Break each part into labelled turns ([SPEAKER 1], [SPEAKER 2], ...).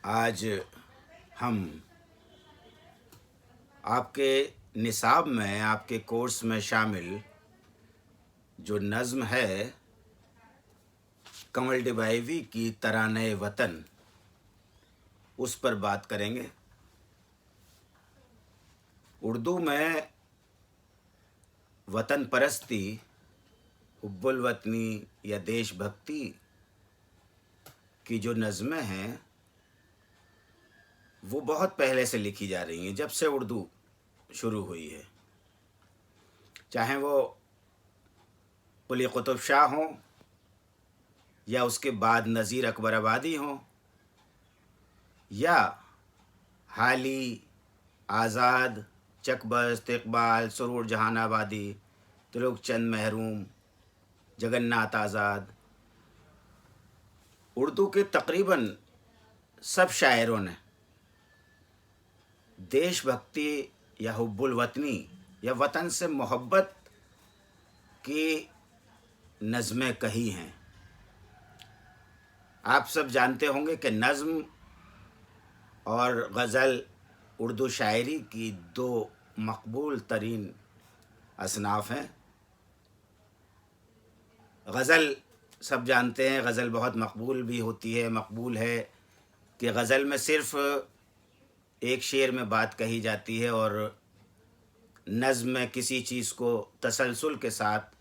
[SPEAKER 1] آج ہم آپ کے نصاب میں، آپ کے کورس میں شامل جو نظم ہے کنول ڈبائیوی کی ترانۂ وطن، اس پر بات کریں گے۔ اردو میں وطن پرستی، حب الوطنی یا دیش بھکتی کی جو نظمیں ہیں وہ بہت پہلے سے لکھی جا رہی ہیں، جب سے اردو شروع ہوئی ہے، چاہے وہ قلی قطب شاہ ہوں یا اس کے بعد نذیر اکبر آبادی ہوں یا حالی، آزاد، چک بست، اقبال، سرور جہان آبادی، تلوک چند محروم، جگن ناتھ آزاد۔ اردو کے تقریباً سب شاعروں نے دیش بھکتی یا حب الوطنی یا وطن سے محبت کی نظمیں کہی ہیں۔ آپ سب جانتے ہوں گے کہ نظم اور غزل اردو شاعری کی دو مقبول ترین اصناف ہیں۔ غزل سب جانتے ہیں، غزل بہت مقبول بھی ہوتی ہے، مقبول ہے کہ غزل میں صرف ایک شعر میں بات کہی جاتی ہے، اور نظم میں کسی چیز کو تسلسل کے ساتھ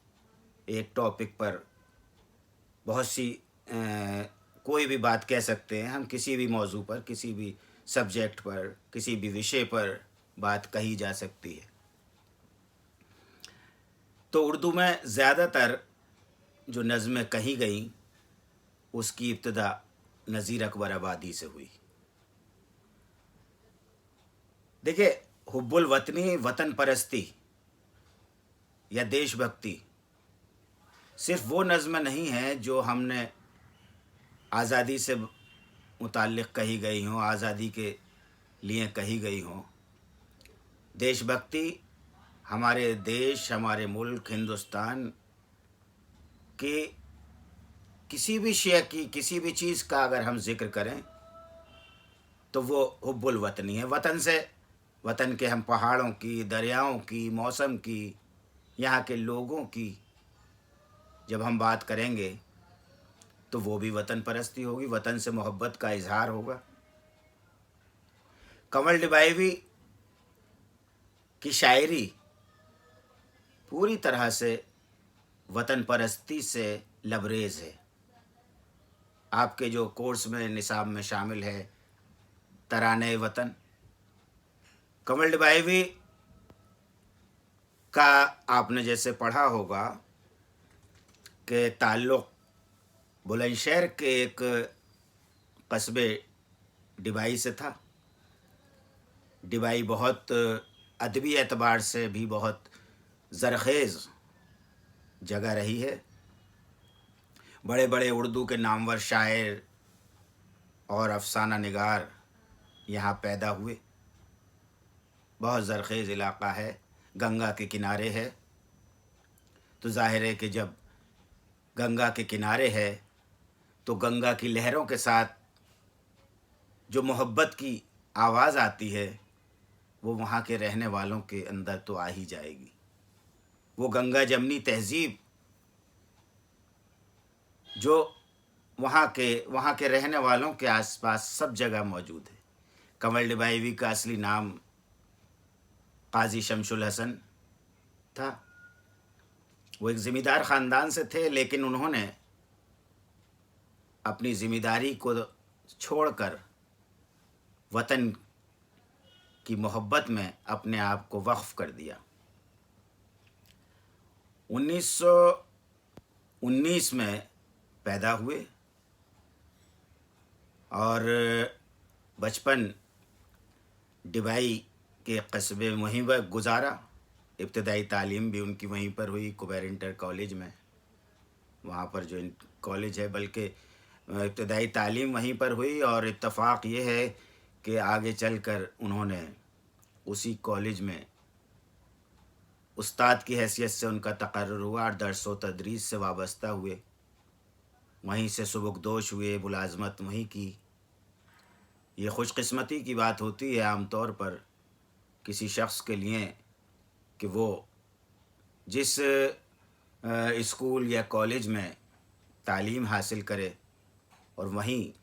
[SPEAKER 1] ایک ٹاپک پر بہت سی کوئی بھی بات کہہ سکتے ہیں ہم، کسی بھی موضوع پر، کسی بھی سبجیکٹ پر، کسی بھی وشے پر بات کہی جا سکتی ہے۔ تو اردو میں زیادہ تر جو نظمیں کہی گئیں اس کی ابتدا نذیر اکبر آبادی سے ہوئی۔ دیکھیے، حب الوطنی، وطن پرستی یا دیش بھکتی صرف وہ نظمیں نہیں ہیں جو ہم نے آزادی سے متعلق کہی گئی ہوں، آزادی کے لیے کہی گئی ہوں۔ دیش بھکتی ہمارے دیش، ہمارے ملک ہندوستان کے کسی بھی شے کی، کسی بھی چیز کا اگر ہم ذکر کریں تو وہ حب الوطنی ہے۔ وطن سے، وطن کے ہم پہاڑوں کی، دریاؤں کی، موسم کی، یہاں کے لوگوں کی جب ہم بات کریں گے تو وہ بھی وطن پرستی ہوگی، وطن سے محبت کا اظہار ہوگا۔ کنول ڈبائیوی کی شاعری پوری طرح سے وطن پرستی سے لبریز ہے۔ آپ کے جو کورس میں، نصاب میں شامل ہے ترانۂ وطن، کنول ڈبائیوی کا آپ نے جیسے پڑھا ہوگا کہ تعلق بلند شہر کے ایک قصبے ڈبائی سے تھا۔ ڈبائی بہت ادبی اعتبار سے بھی بہت زرخیز جگہ رہی ہے۔ بڑے بڑے اردو کے نامور شاعر اور افسانہ نگار یہاں پیدا ہوئے۔ بہت زرخیز علاقہ ہے، گنگا کے کنارے ہے، تو ظاہر ہے کہ جب گنگا کے کنارے ہے تو گنگا کی لہروں کے ساتھ جو محبت کی آواز آتی ہے وہ وہاں کے رہنے والوں کے اندر تو آ ہی جائے گی۔ وہ گنگا جمنی تہذیب جو وہاں کے رہنے والوں کے آس پاس سب جگہ موجود ہے۔ کنول ڈبائیوی کا اصلی نام قاضی شمس الحسن تھا۔ وہ ایک ذمہ دار خاندان سے تھے، لیکن انہوں نے اپنی ذمہ داری کو چھوڑ کر وطن کی محبت میں اپنے آپ کو وقف کر دیا۔ 1919 میں پیدا ہوئے اور بچپن ڈبائی کے قصبے وہیں پر گزارا۔ ابتدائی تعلیم بھی ان کی وہیں پر ہوئی، کبیر انٹر کالج میں، وہاں پر جو کالج ہے، بلکہ ابتدائی تعلیم وہیں پر ہوئی۔ اور اتفاق یہ ہے کہ آگے چل کر انہوں نے اسی کالج میں استاد کی حیثیت سے ان کا تقرر ہوا اور درس و تدریس سے وابستہ ہوئے، وہیں سے سبکدوش ہوئے، ملازمت وہیں کی۔ یہ خوش قسمتی کی بات ہوتی ہے عام طور پر کسی شخص کے لیے کہ وہ جس اسکول یا کالج میں تعلیم حاصل کرے اور وہیں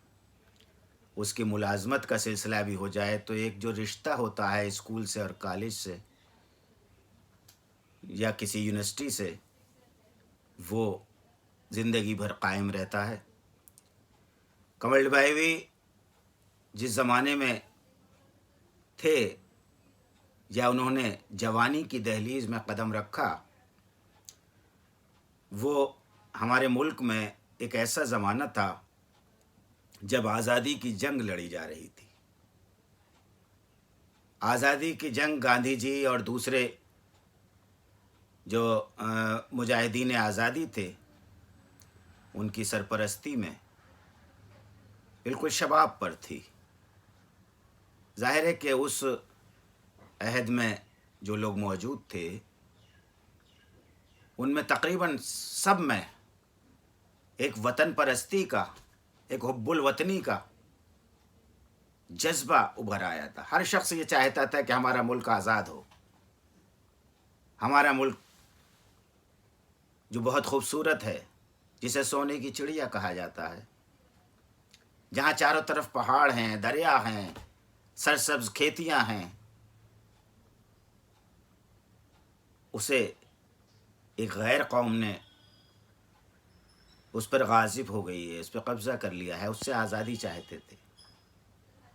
[SPEAKER 1] اس کی ملازمت کا سلسلہ بھی ہو جائے، تو ایک جو رشتہ ہوتا ہے اسکول سے اور کالج سے یا کسی یونیورسٹی سے، وہ زندگی بھر قائم رہتا ہے۔ کمل بھائی جس زمانے میں تھے یا انہوں نے جوانی کی دہلیز میں قدم رکھا، وہ ہمارے ملک میں ایک ایسا زمانہ تھا جب آزادی کی جنگ لڑی جا رہی تھی۔ آزادی کی جنگ گاندھی جی اور دوسرے جو مجاہدین آزادی تھے ان کی سرپرستی میں بالکل شباب پر تھی۔ ظاہر ہے کہ اس عہد میں جو لوگ موجود تھے ان میں تقریباً سب میں ایک وطن پرستی کا، ایک حب الوطنی کا جذبہ ابھر آیا تھا۔ ہر شخص یہ چاہتا تھا کہ ہمارا ملک آزاد ہو، ہمارا ملک جو بہت خوبصورت ہے، جسے سونے کی چڑیا کہا جاتا ہے، جہاں چاروں طرف پہاڑ ہیں، دریا ہیں، سرسبز کھیتیاں ہیں، اسے ایک غیر قوم نے اس پر غاصب ہو گئی ہے، اس پہ قبضہ کر لیا ہے، اس سے آزادی چاہتے تھے۔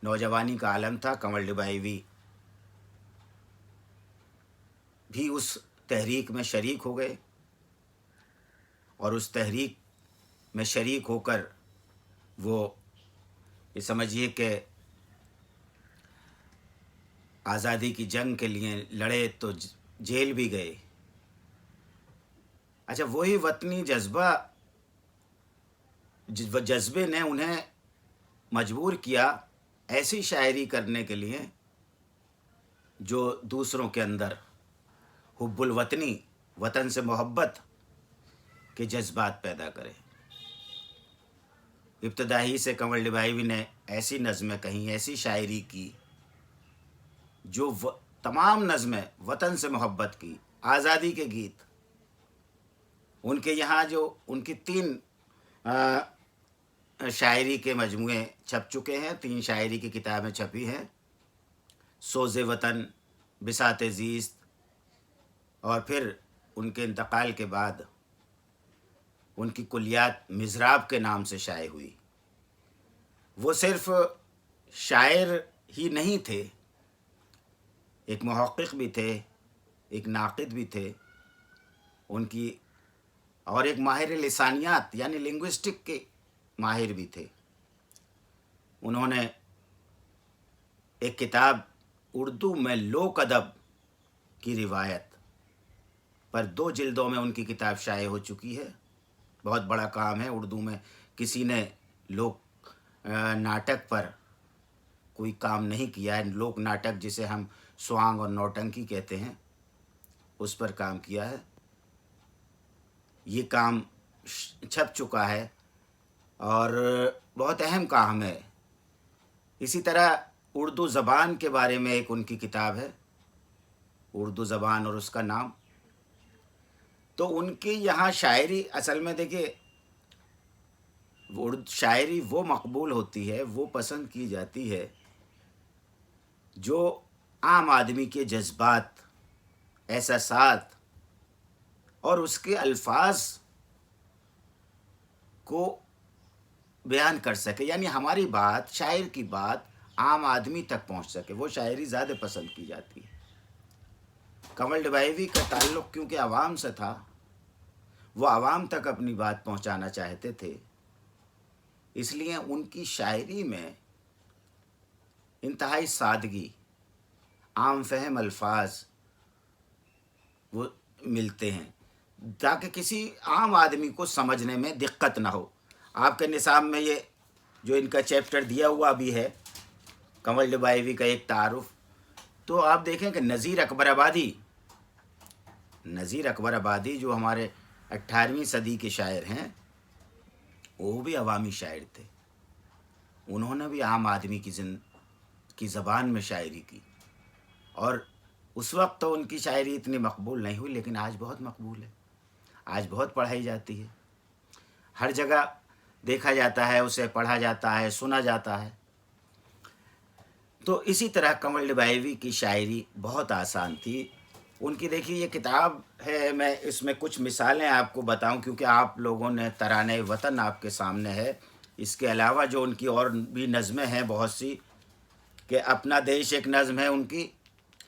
[SPEAKER 1] نوجوانی کا عالم تھا۔ کمل بھائی بھی اس تحریک میں شریک ہو گئے اور اس تحریک میں شریک ہو کر وہ یہ سمجھیے کہ آزادی کی جنگ کے لیے لڑے تو جیل بھی گئے۔ اچھا، وہی وطنی جذبے نے انہیں مجبور کیا ایسی شاعری کرنے کے لیے جو دوسروں کے اندر حب الوطنی، وطن سے محبت کے جذبات پیدا کرے۔ ابتدائی سے کنور بھائی نے ایسی نظمیں کہیں، ایسی شاعری کی جو تمام نظمیں وطن سے محبت کی، آزادی کے گیت۔ ان کے یہاں جو ان کی 3 شاعری کے مجموعے چھپ چکے ہیں، 3 شاعری کی کتابیں چھپی ہیں، سوز وطن، بساط زیست، اور پھر ان کے انتقال کے بعد ان کی کلیات مضراب کے نام سے شائع ہوئی۔ وہ صرف شاعر ہی نہیں تھے، ایک محقق بھی تھے، ایک ناقد بھی تھے ان کی، اور ایک ماہر لسانیات یعنی لنگوسٹک کے ماہر بھی تھے۔ انہوں نے ایک کتاب اردو میں لوک ادب کی روایت پر 2 جلدوں میں ان کی کتاب شائع ہو چکی ہے۔ بہت بڑا کام ہے۔ اردو میں کسی نے لوک ناٹک پر کوئی کام نہیں کیا ہے۔ لوک ناٹک جسے ہم سوانگ اور نوٹنکی کہتے ہیں، اس پر کام کیا ہے۔ یہ کام چھپ چکا ہے اور بہت اہم کام ہے۔ اسی طرح اردو زبان کے بارے میں ایک ان کی کتاب ہے، اردو زبان اور اس کا نام۔ تو ان کی یہاں شاعری اصل میں دیکھیے، شاعری وہ مقبول ہوتی ہے، وہ پسند کی جاتی ہے جو عام آدمی کے جذبات، احساسات اور اس کے الفاظ کو بیان کر سکے، یعنی ہماری بات، شاعر کی بات عام آدمی تک پہنچ سکے، وہ شاعری زیادہ پسند کی جاتی ہے۔ کنور بھائی کا تعلق کیونکہ عوام سے تھا، وہ عوام تک اپنی بات پہنچانا چاہتے تھے، اس لیے ان کی شاعری میں انتہائی سادگی، عام فہم الفاظ وہ ملتے ہیں تاکہ کسی عام آدمی کو سمجھنے میں دقت نہ ہو۔ آپ کے نصاب میں یہ جو ان کا چیپٹر دیا ہوا بھی ہے، کنور بھائی کا ایک تعارف، تو آپ دیکھیں کہ نذیر اکبر آبادی جو ہمارے 18ویں صدی کے شاعر ہیں، وہ بھی عوامی شاعر تھے۔ انہوں نے بھی عام آدمی کی کی زبان میں شاعری کی، اور اس وقت تو ان کی شاعری اتنی مقبول نہیں ہوئی، لیکن آج بہت مقبول ہے، آج بہت پڑھائی جاتی ہے، ہر جگہ دیکھا جاتا ہے، اسے پڑھا جاتا ہے، سنا جاتا ہے۔ تو اسی طرح کنول ڈبائیوی کی شاعری بہت آسان تھی۔ ان کی دیکھیے یہ کتاب ہے، میں اس میں کچھ مثالیں آپ کو بتاؤں، کیونکہ آپ لوگوں نے ترانے وطن آپ کے سامنے ہے، اس کے علاوہ جو ان کی اور بھی نظمیں ہیں بہت سی، کہ اپنا دیش ایک نظم ہے ان کی،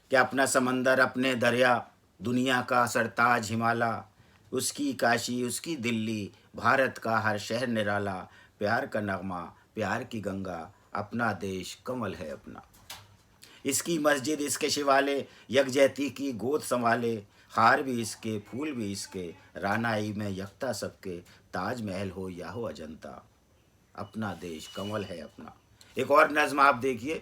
[SPEAKER 1] کہ اپنا سمندر اپنے دریا، دنیا کا سرتاج ہمالا، اس کی کاشی اس کی دلی، بھارت کا ہر شہر نرالا، پیار کا نغمہ پیار کی گنگا، اپنا دیش کمل ہے اپنا، اس کی مسجد اس کے شوالے، یکجہتی کی گود سنبھالے، ہار بھی اس کے پھول بھی اس کے، رانائی میں یکتا سب کے، تاج محل ہو یا ہو اجنتا، اپنا دیش کمل ہے اپنا۔ ایک اور نظم آپ دیکھیے،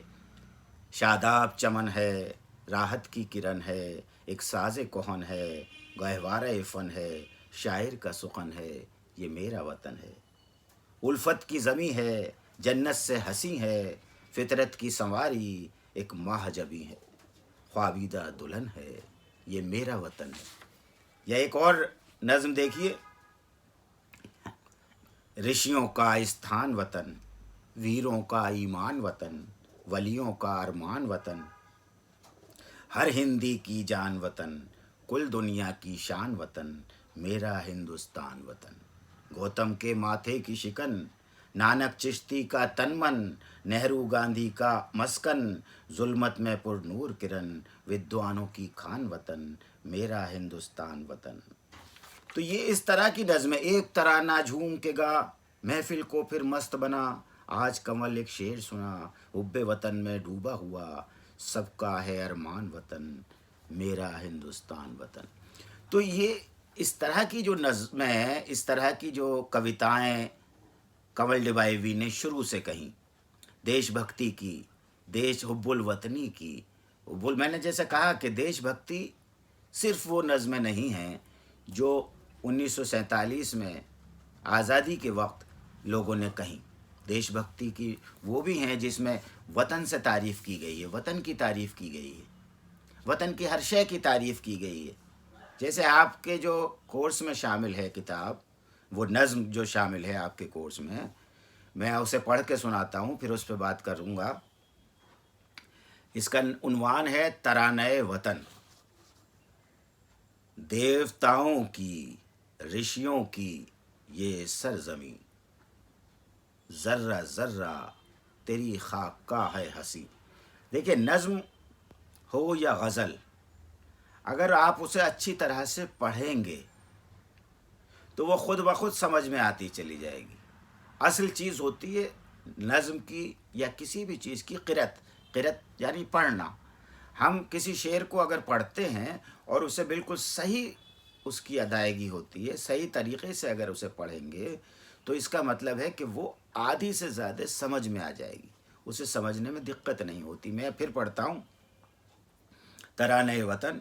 [SPEAKER 1] شاداب چمن ہے، راحت کی کرن ہے، ایک ساز کہن ہے، گہوارہ فن ہے، شاعر کا سخن ہے، یہ میرا وطن ہے، الفت کی زمیں ہے، جنت سے حسیں ہے، فطرت کی سنواری، ایک ماہ جبیں ہے، خوابیدہ دلہن ہے، یہ میرا وطن ہے۔ یا ایک اور نظم دیکھیے، رشیوں کا استھان وطن، ویروں کا ایمان وطن، ولیوں کا ارمان وطن، ہر ہندی کی جان وطن، کل دنیا کی شان وطن، میرا ہندوستان وطن، گوتم کے ماتھے کی شکن، نانک چشتی کا تن من، نہرو گاندھی کا مسکن، ظلمت میں پر نور کرن، ودوانوں کی خان وطن، میرا ہندوستان وطن۔ تو یہ اس طرح کی نظمیں، ایک ترانہ جھوم کے گا، محفل کو پھر مست بنا، آج کمل ایک شعر سنا، حب وطن میں ڈوبا ہوا، سب کا ہے ارمان وطن، میرا ہندوستان وطن۔ تو یہ اس طرح کی جو نظمیں ہیں، اس طرح کی جو کویتائیں کنول ڈبائیوی نے شروع سے کہیں، دیش بھکتی کی، دیش حب الوطنی کی، میں نے جیسے کہا کہ دیش بھکتی صرف وہ نظمیں نہیں ہیں جو 1947 میں آزادی کے وقت لوگوں نے کہیں، دیش بھکتی کی وہ بھی ہیں جس میں وطن سے تعریف کی گئی ہے، وطن کی تعریف کی گئی ہے، وطن کی ہر شے کی تعریف کی گئی ہے۔ جیسے آپ کے جو کورس میں شامل ہے کتاب، وہ نظم جو شامل ہے آپ کے کورس میں اسے پڑھ کے سناتا ہوں، پھر اس پہ بات کروں گا۔ اس کا عنوان ہے ترانۂ وطن۔ دیوتاؤں کی، رشیوں کی یہ سرزمین، ذرہ ذرہ تیری خاک کا ہے حسین۔ دیکھیں، نظم ہو یا غزل، اگر آپ اسے اچھی طرح سے پڑھیں گے تو وہ خود بخود سمجھ میں آتی چلی جائے گی۔ اصل چیز ہوتی ہے نظم کی یا کسی بھی چیز کی قرأت یعنی پڑھنا۔ ہم کسی شعر کو اگر پڑھتے ہیں اور اسے بالکل صحیح اس کی ادائیگی ہوتی ہے، صحیح طریقے سے اگر اسے پڑھیں گے تو اس کا مطلب ہے کہ وہ آدھی سے زیادہ سمجھ میں آ جائے گی، اسے سمجھنے میں دقت نہیں ہوتی۔ میں پھر پڑھتا ہوں، ترانۂ وطن۔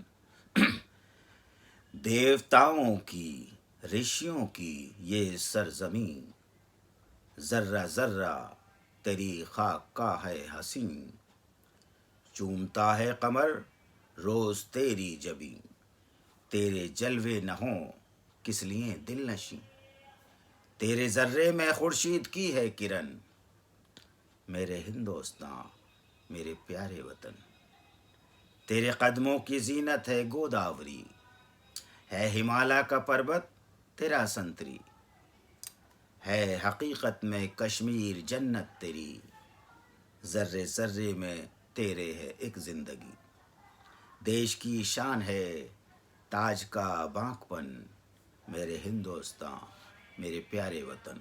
[SPEAKER 1] دیوتاؤں کی، رشیوں کی یہ سرزمین، ذرہ ذرہ تیری خاک کا ہے حسین، چومتا ہے قمر روز تیری جبیں، تیرے جلوے نہ ہوں کس لیے دل نشیں، تیرے ذرے میں خورشید کی ہے کرن، میرے ہندوستاں میرے پیارے وطن، تیرے قدموں کی زینت ہے گوداوری، ہے ہمالیہ کا پربت تیرا سنتری، ہے حقیقت میں کشمیر جنت تیری، ذرے ذرے میں تیرے ہے ایک زندگی، دیش کی شان ہے تاج کا بانک پن، میرے ہندوستاں میرے پیارے وطن،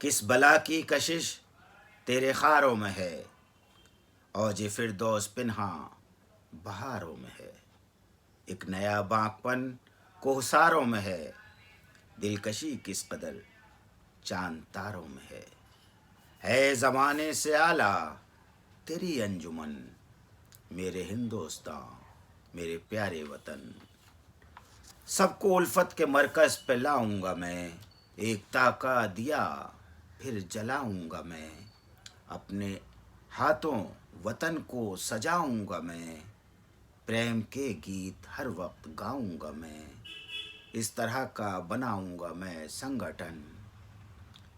[SPEAKER 1] کس بلا کی کشش تیرے خاروں میں ہے، اوج فردوس پنہاں بہاروں میں ہے، ایک نیا بانک پن کوہساروں میں ہے، دلکشی کس قدر چاند تاروں میں ہے زمانے سے اعلیٰ تیری انجمن، میرے ہندوستاں میرے پیارے وطن، سب کو الفت کے مرکز پہ لاؤں گا میں، ایکتا کا دیا پھر جلاؤں گا میں، اپنے ہاتھوں وطن کو سجاؤں گا میں، پریم کے گیت ہر وقت گاؤں گا میں، اس طرح کا بناؤں گا میں سنگٹھن،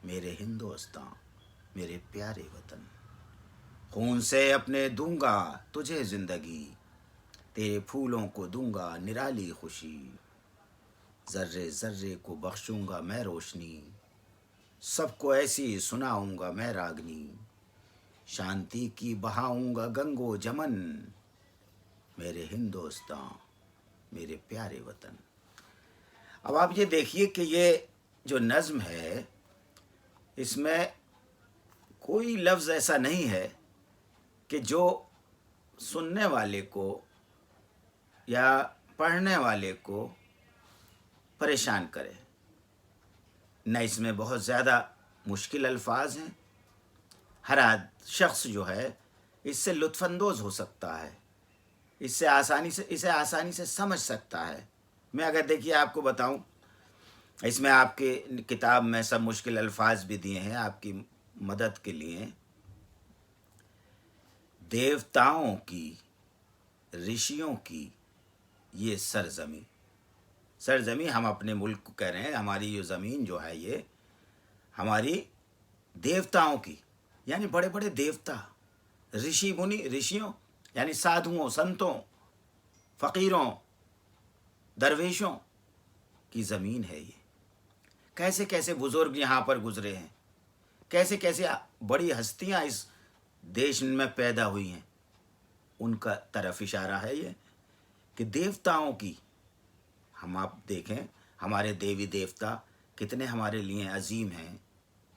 [SPEAKER 1] میرے ہندوستان میرے پیارے وطن، خون سے اپنے دوں گا تجھے زندگی، تیرے پھولوں کو دوں گا نرالی خوشی، ذرے ذرے کو بخشوں گا میں روشنی، سب کو ایسی سناؤں گا میں راگنی، شانتی کی بہاؤں گا گنگو جمن، میرے ہندوستان میرے پیارے وطن۔ اب آپ یہ دیکھیے کہ یہ جو نظم ہے اس میں کوئی لفظ ایسا نہیں ہے کہ جو سننے والے کو یا پڑھنے والے کو پریشان کرے، نہ اس میں بہت زیادہ مشکل الفاظ ہیں، ہر شخص جو ہے اس سے لطف اندوز ہو سکتا ہے، اسے آسانی سے سمجھ سکتا ہے۔ میں اگر دیکھیے آپ کو بتاؤں، اس میں آپ کی کتاب میں سب مشکل الفاظ بھی دیے ہیں آپ کی مدد کے لیے۔ دیوتاؤں کی، رشیوں کی یہ سرزمین ہم اپنے ملک کو کہہ رہے ہیں، ہماری یہ زمین جو ہے یہ ہماری دیوتاؤں کی، یعنی بڑے بڑے دیوتا، رشی منی، رشیوں یعنی سادھوؤں، سنتوں، فقیروں، درویشوں کی زمین ہے یہ۔ کیسے کیسے بزرگ یہاں پر گزرے ہیں، کیسے کیسے بڑی ہستیاں اس دیش میں پیدا ہوئی ہیں، ان کا طرف اشارہ ہے یہ کہ دیوتاؤں کی۔ ہم آپ دیکھیں ہمارے دیوی دیوتا کتنے ہمارے لیے عظیم ہیں،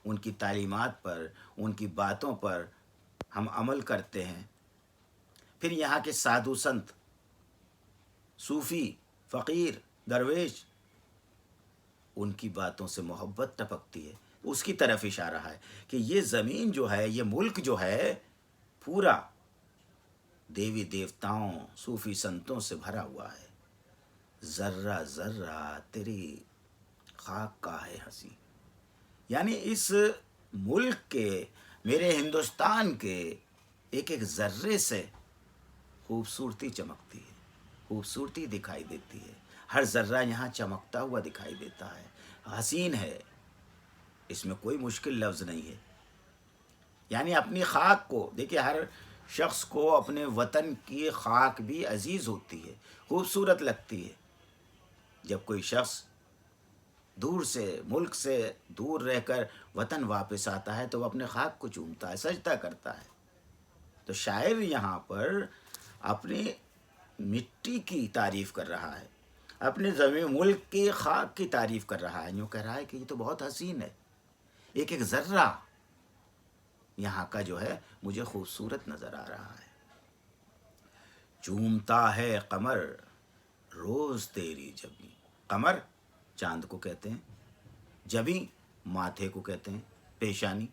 [SPEAKER 1] ان کی تعلیمات پر، ان کی باتوں پر ہم عمل کرتے ہیں۔ پھر یہاں کے سادھو سنت، صوفی، فقیر، درویش، ان کی باتوں سے محبت ٹپکتی ہے، اس کی طرف اشارہ ہے کہ یہ زمین جو ہے، یہ ملک جو ہے پورا دیوی دیوتاؤں، صوفی سنتوں سے بھرا ہوا ہے۔ ذرہ ذرہ تیری خاک کا ہے ہنسی، یعنی اس ملک کے، میرے ہندوستان کے ایک ایک ذرے سے خوبصورتی چمکتی ہے، خوبصورتی دکھائی دیتی ہے، ہر ذرہ یہاں چمکتا ہوا دکھائی دیتا ہے، حسین ہے، اس میں کوئی مشکل لفظ نہیں ہے۔ یعنی اپنی خاک کو دیکھیے، ہر شخص کو اپنے وطن کی خاک بھی عزیز ہوتی ہے، خوبصورت لگتی ہے۔ جب کوئی شخص دور سے، ملک سے دور رہ کر وطن واپس آتا ہے تو وہ اپنے خاک کو چومتا ہے، سجدہ کرتا ہے۔ تو شاعر یہاں پر اپنی مٹی کی تعریف کر رہا ہے، اپنے زمین ملک کی خاک کی تعریف کر رہا ہے، یوں کہہ رہا ہے کہ یہ تو بہت حسین ہے، ایک ایک ذرہ یہاں کا جو ہے مجھے خوبصورت نظر آ رہا ہے۔ چومتا ہے قمر روز تیری جبیں، قمر چاند کو کہتے ہیں، جبیں ماتھے کو کہتے ہیں، پیشانی۔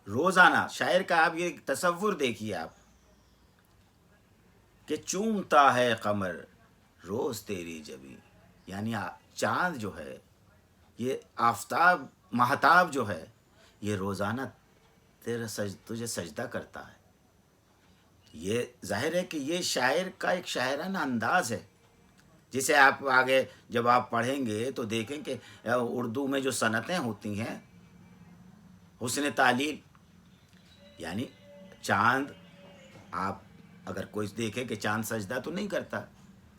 [SPEAKER 1] روزانہ شاعر کا آپ یہ تصور دیکھیے آپ کہ چومتا ہے قمر روز تیری جبیں، یعنی چاند جو ہے، یہ آفتاب، مہتاب جو ہے، یہ روزانہ تجھے سجدہ کرتا ہے۔ یہ ظاہر ہے کہ یہ شاعر کا ایک شاعرانہ انداز ہے، جسے آپ آگے جب آپ پڑھیں گے تو دیکھیں کہ اردو میں جو صنعتیں ہوتی ہیں، حسن تعلیل، یعنی چاند، آپ اگر کوئی دیکھے کہ چاند سجدہ تو نہیں کرتا،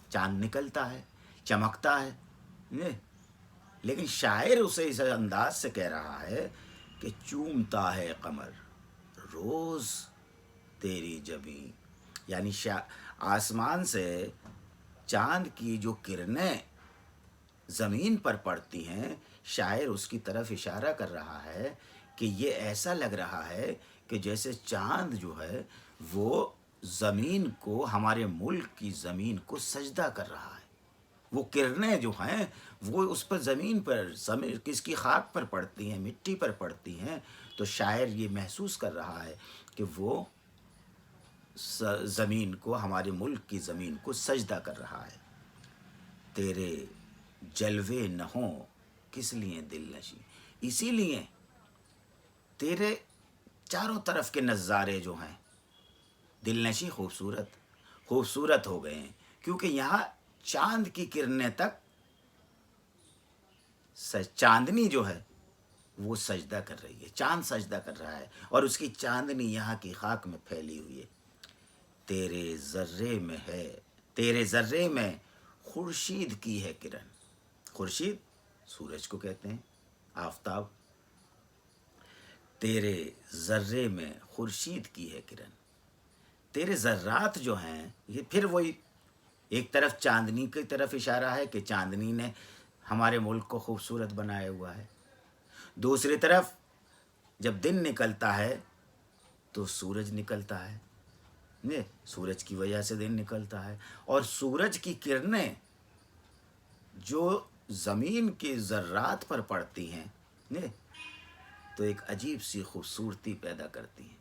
[SPEAKER 1] چاند نکلتا ہے، چمکتا ہے، لیکن شاعر اسے اس انداز سے کہہ رہا ہے کہ چومتا ہے قمر روز تیری جبیں، یعنی آسمان سے چاند کی جو کرنیں زمین پر پڑتی ہیں، شاعر اس کی طرف اشارہ کر رہا ہے کہ یہ ایسا لگ رہا ہے کہ جیسے چاند جو ہے وہ زمین کو، ہمارے ملک کی زمین کو سجدہ کر رہا ہے، وہ کرنیں جو ہیں وہ اس پر زمین پر، کس کی خاک پر پڑتی ہیں، مٹی پر پڑتی ہیں، تو شاعر یہ محسوس کر رہا ہے کہ وہ زمین کو، ہمارے ملک کی زمین کو سجدہ کر رہا ہے۔ تیرے جلوے نہ ہوں کس لیے دل نشیں، اسی لیے چاروں طرف کے نظارے جو ہیں دل نشی خوبصورت ہو گئے ہیں، کیونکہ یہاں چاند کی کرنیں تک چاندنی جو ہے وہ سجدہ کر رہی ہے، چاند سجدہ کر رہا ہے، اور اس کی چاندنی یہاں کی خاک میں پھیلی ہوئی ہے۔ تیرے ذرے میں خورشید کی ہے کرن۔ خورشید سورج کو کہتے ہیں، آفتاب۔ تیرے ذرے میں خورشید کی ہے کرن، تیرے ذرات جو ہیں، یہ پھر وہی ایک طرف چاندنی کی طرف اشارہ ہے کہ چاندنی نے ہمارے ملک کو خوبصورت بنایا ہوا ہے، دوسری طرف جب دن نکلتا ہے تو سورج نکلتا ہے، سورج کی وجہ سے دن نکلتا ہے، اور سورج کی کرنیں جو زمین کے ذرات پر پڑتی ہیں تو ایک عجیب سی خوبصورتی پیدا کرتی ہیں،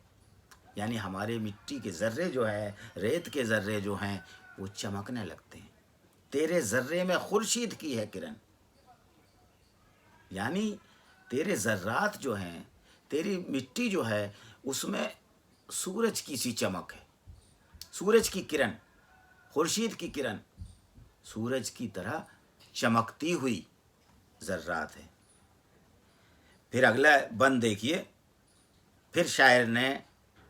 [SPEAKER 1] یعنی ہمارے مٹی کے ذرے جو ہے، ریت کے ذرے جو ہیں، وہ چمکنے لگتے ہیں۔ تیرے ذرے میں خورشید کی ہے کرن، یعنی تیرے ذرات جو ہیں، تیری مٹی جو ہے، اس میں سورج کی سی چمک ہے، سورج کی کرن، خورشید کی کرن، سورج کی طرح چمکتی ہوئی ذرات ہیں۔ پھر اگلا بند دیکھیے، پھر شاعر نے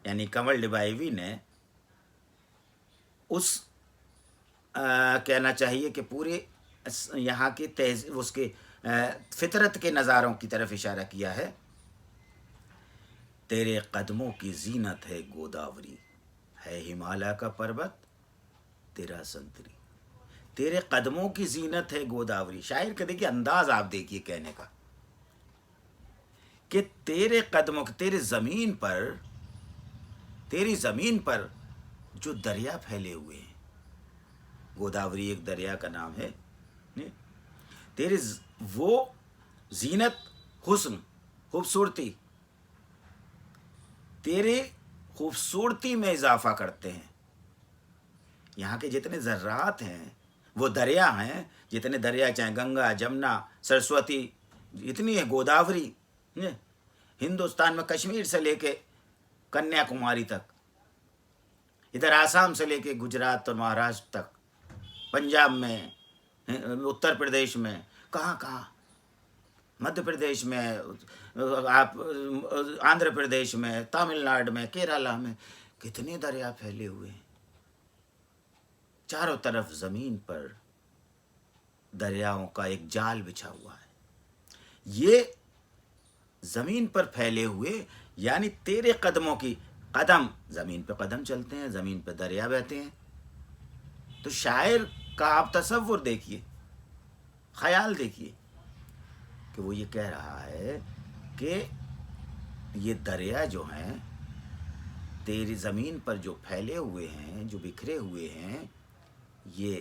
[SPEAKER 1] یعنی کنول ڈبائیوی نے اس کہنا چاہیے کہ پورے یہاں کی تہذیب، اس کے فطرت کے نظاروں کی طرف اشارہ کیا ہے۔ تیرے قدموں کی زینت ہے گوداوری، ہے ہمالیہ کا پربت تیرا سنتری۔ تیرے قدموں کی زینت ہے گوداوری، شاعر کا دیکھیے انداز، آپ دیکھیے کہنے کا کہ تیرے قدموں کی، تیری زمین پر جو دریا پھیلے ہوئے ہیں، گوداوری ایک دریا کا نام ہے، تیرے وہ زینت، حسن، خوبصورتی، تیرے خوبصورتی میں اضافہ کرتے ہیں۔ یہاں کے جتنے ذرات ہیں وہ دریا ہیں، جتنے دریا چاہے گنگا، جمنا، سرسوتی، جتنی ہے گوداوری، ہندوستان میں کشمیر سے لے کے کنیا کماری تک، ادھر آسام سے لے کے گجرات اور مہاراشٹر تک، پنجاب میں، اتر پردیش میں، کہاں مدھیہ پردیش میں، آپ آندھرا پردیش میں، تامل ناڈو میں، کیرالہ میں، کتنے دریا پھیلے ہوئے ہیں۔ چاروں طرف زمین پر دریاؤں کا ایک جال بچھا ہوا ہے۔ یہ زمین پر پھیلے ہوئے، یعنی تیرے قدموں کی قدم، زمین پہ قدم چلتے ہیں، زمین پہ دریا بہتے ہیں۔ تو شاعر کا آپ تصور دیکھیے، خیال دیکھیے کہ وہ یہ کہہ رہا ہے کہ یہ دریا جو ہیں تیری زمین پر جو پھیلے ہوئے ہیں، جو بکھرے ہوئے ہیں، یہ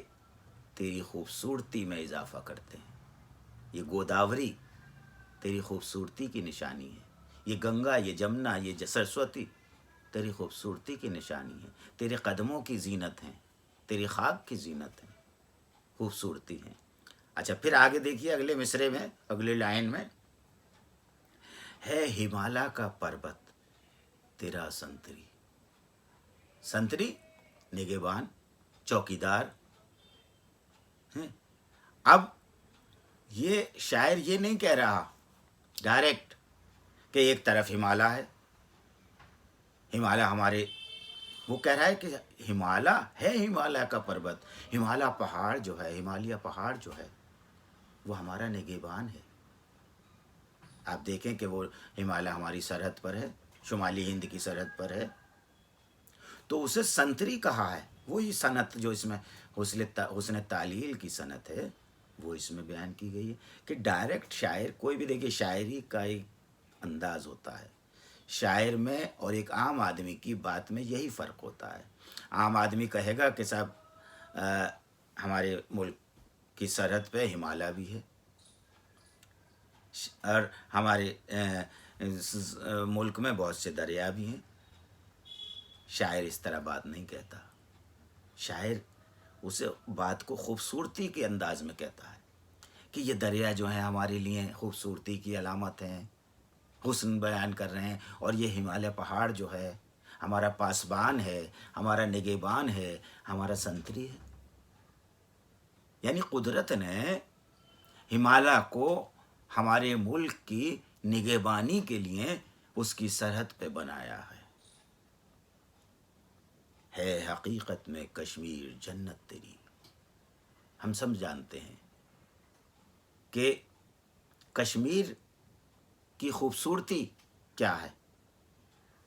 [SPEAKER 1] تیری خوبصورتی میں اضافہ کرتے ہیں۔ یہ گوداوری تیری خوبصورتی کی نشانی ہے، یہ گنگا، یہ جمنا، یہ سرسوتی تیری خوبصورتی کی نشانی ہے، تیرے قدموں کی زینت ہیں، تیری خاک کی زینت ہیں، خوبصورتی ہیں۔ اچھا پھر آگے دیکھیے اگلے مصرے میں، اگلے لائن میں، ہے ہمالیہ کا پربت تیرا سنتری۔ سنتری نگہبان، چوکیدار۔ اب یہ شاعر یہ نہیں کہہ رہا ڈائریکٹ کہ ایک طرف ہمالیہ ہے، ہمالیہ ہمارے، وہ کہہ رہا ہے کہ ہمالیہ ہے، ہمالیہ کا پربت، ہمالیہ پہاڑ جو ہے، ہمالیہ پہاڑ جو ہے وہ ہمارا نگہبان ہے۔ آپ دیکھیں کہ وہ ہمالیہ ہماری سرحد پر ہے، شمالی ہند کی سرحد پر ہے، تو اسے سنتری کہا ہے۔ وہی صنعت جو اس میں حسن تعلیل کی صنعت ہے وہ اس میں بیان کی گئی ہے کہ ڈائریکٹ شاعر، کوئی بھی دیکھیے شاعری کا ایک انداز ہوتا ہے، شاعر میں اور ایک عام آدمی کی بات میں یہی فرق ہوتا ہے۔ عام آدمی کہے گا کہ صاحب ہمارے ملک کی سرحد پہ ہمالیہ بھی ہے، اور ہمارے ملک میں بہت سے دریا بھی ہیں۔ شاعر اس طرح بات نہیں کہتا، شاعر اسے بات کو خوبصورتی کے انداز میں کہتا ہے کہ یہ دریا جو ہیں ہمارے لیے خوبصورتی کی علامت ہیں، حسن بیان کر رہے ہیں. اور یہ ہمالیہ پہاڑ جو ہے ہمارا پاسبان ہے، ہمارا نگہبان ہے، ہمارا سنتری ہے. یعنی قدرت نے ہمالیہ کو ہمارے ملک کی نگہبانی کے لیے اس کی سرحد پہ بنایا ہے. حقیقت میں کشمیر جنت تیری. ہم سب جانتے ہیں کہ کشمیر کی خوبصورتی کیا ہے.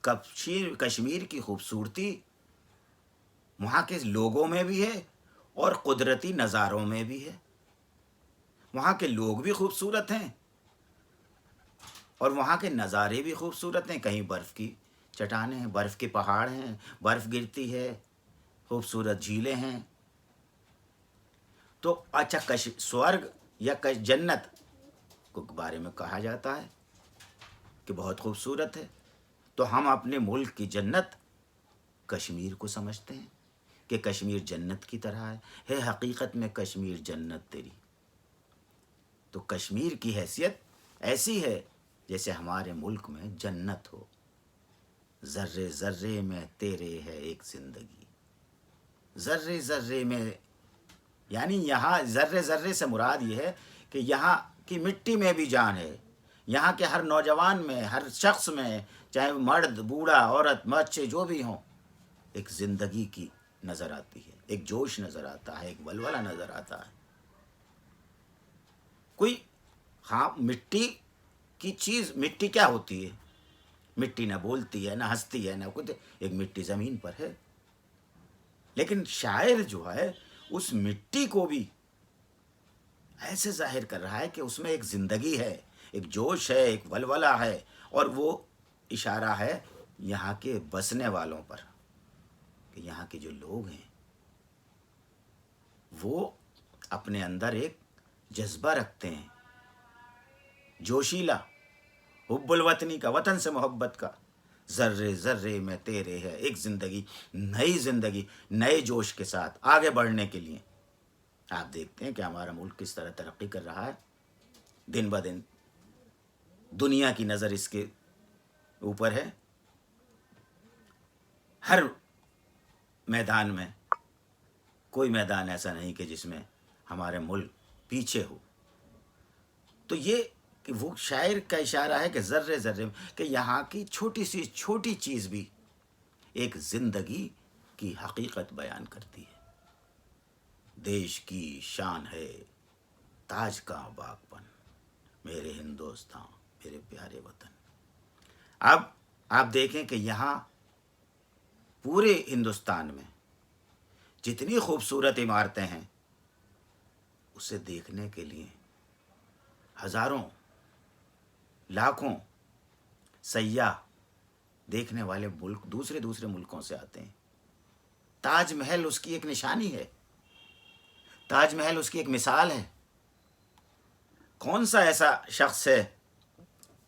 [SPEAKER 1] کشمیر کی خوبصورتی وہاں کے لوگوں میں بھی ہے اور قدرتی نظاروں میں بھی ہے. وہاں کے لوگ بھی خوبصورت ہیں اور وہاں کے نظارے بھی خوبصورت ہیں. کہیں برف کی چٹانیں ہیں، برف کے پہاڑ ہیں، برف گرتی ہے، خوبصورت جھیلیں ہیں. تو اچھا سورگ یا جنت کو بارے میں کہا جاتا ہے کہ بہت خوبصورت ہے. تو ہم اپنے ملک کی جنت کشمیر کو سمجھتے ہیں کہ کشمیر جنت کی طرح ہے. حقیقت میں کشمیر جنت تیری. تو کشمیر کی حیثیت ایسی ہے جیسے ہمارے ملک میں جنت ہو. ذرے ذرے میں تیرے ہے ایک زندگی. ذرے ذرے میں، یعنی یہاں ذرے ذرے سے مراد یہ ہے کہ یہاں کی مٹی میں بھی جان ہے. یہاں کے ہر نوجوان میں، ہر شخص میں، چاہے مرد، بوڑھا، عورت، بچے جو بھی ہوں، ایک زندگی کی نظر آتی ہے، ایک جوش نظر آتا ہے، ایک ولولہ نظر آتا ہے. کوئی ہاں مٹی کی چیز، مٹی کیا ہوتی ہے؟ مٹی نہ بولتی ہے، نہ ہنستی ہے، نہ کچھ. ایک مٹی زمین پر ہے. لیکن شاعر جو ہے اس مٹی کو بھی ایسے ظاہر کر رہا ہے کہ اس میں ایک زندگی ہے، ایک جوش ہے، ایک ولولہ ہے. اور وہ اشارہ ہے یہاں کے بسنے والوں پر کہ یہاں کے جو لوگ ہیں وہ اپنے اندر ایک جذبہ رکھتے ہیں، جوشیلا، حب الوطنی کا، وطن سے محبت کا. ذرے ذرے میں تیرے ہے ایک زندگی، نئی زندگی، نئے جوش کے ساتھ آگے بڑھنے کے لیے. آپ دیکھتے ہیں کہ ہمارا ملک کس طرح ترقی کر رہا ہے. دن بہ دن دنیا کی نظر اس کے اوپر ہے. ہر میدان میں کوئی میدان ایسا نہیں کہ جس میں ہمارے ملک پیچھے ہو. تو یہ کہ وہ شاعر کا اشارہ ہے کہ ذرے ذرے کہ یہاں کی چھوٹی سی چھوٹی چیز بھی ایک زندگی کی حقیقت بیان کرتی ہے. دیش کی شان ہے تاج کا باغپن، میرے ہندوستان میرے پیارے وطن. اب آپ دیکھیں کہ یہاں پورے ہندوستان میں جتنی خوبصورت عمارتیں ہیں اسے دیکھنے کے لیے ہزاروں لاکھوں سیاح دیکھنے والے ملک دوسرے ملکوں سے آتے ہیں. تاج محل اس کی ایک نشانی ہے، تاج محل اس کی ایک مثال ہے. کون سا ایسا شخص ہے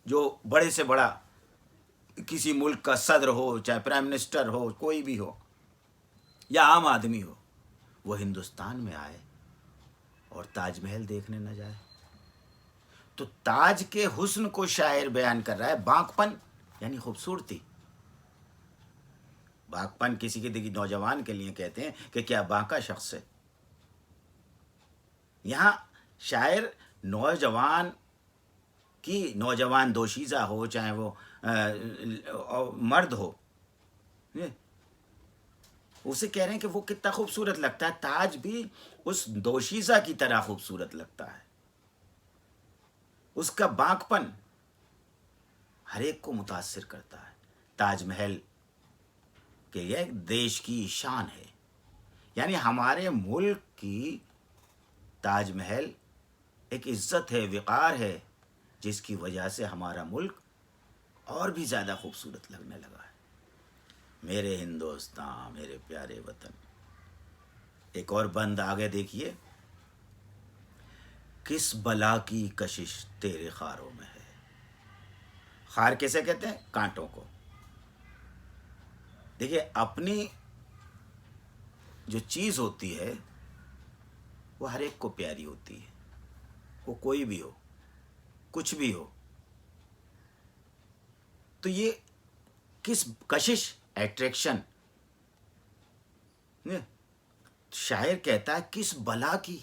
[SPEAKER 1] جو بڑے سے بڑا کسی ملک کا صدر ہو، چاہے پرائم منسٹر ہو، کوئی بھی ہو یا عام آدمی ہو، وہ ہندوستان میں آئے اور تاج محل دیکھنے نہ جائے؟ تو تاج کے حسن کو شاعر بیان کر رہا ہے. باغپن یعنی خوبصورتی. باغپن کسی کے نوجوان کے لیے کہتے ہیں کہ کیا باقا شخص ہے. یہاں شاعر نوجوان کی، نوجوان دوشیزہ ہو چاہے وہ مرد ہو، اسے کہہ رہے ہیں کہ وہ کتنا خوبصورت لگتا ہے. تاج بھی اس دوشیزہ کی طرح خوبصورت لگتا ہے. اس کا باغپن ہر ایک کو متاثر کرتا ہے. تاج محل کہ یہ دیش کی شان ہے، یعنی ہمارے ملک کی تاج محل ایک عزت ہے، وقار ہے، جس کی وجہ سے ہمارا ملک اور بھی زیادہ خوبصورت لگنے لگا ہے. میرے ہندوستان میرے پیارے وطن. ایک اور بند آگے دیکھیے. کس بلا کی کشش تیرے خاروں میں ہے. خار کیسے کہتے ہیں؟ کانٹوں کو. دیکھیے اپنی جو چیز ہوتی ہے وہ ہر ایک کو پیاری ہوتی ہے، وہ کوئی بھی ہو، کچھ بھی ہو. تو یہ کس کشش اٹریکشن، شاعر کہتا ہے کس بلا کی،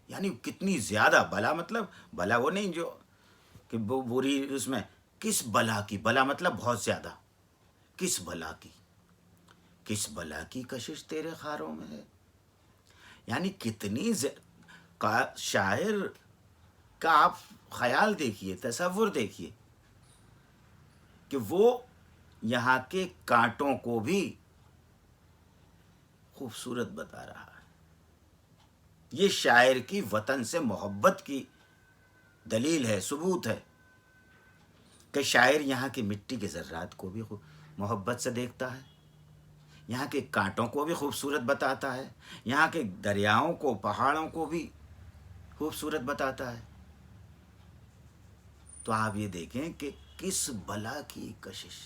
[SPEAKER 1] یعنی کتنی زیادہ بلا، مطلب بلا وہ نہیں جو کہ وہ بری اس میں، کس بلا کی، بلا مطلب بہت زیادہ، کس بلا کی، کس بلا کی کشش تیرے خاروں میں ہے، یعنی کتنی شاعر کا آپ خیال دیکھیے، تصور دیکھیے کہ وہ یہاں کے کانٹوں کو بھی خوبصورت بتا رہا ہے۔ یہ شاعر کی وطن سے محبت کی دلیل ہے، ثبوت ہے کہ شاعر یہاں کی مٹی کے ذرات کو بھی محبت سے دیکھتا ہے، یہاں کے کانٹوں کو بھی خوبصورت بتاتا ہے، یہاں کے دریاؤں کو، پہاڑوں کو بھی خوبصورت بتاتا ہے۔ تو آپ یہ دیکھیں کہ کس بلا کی کشش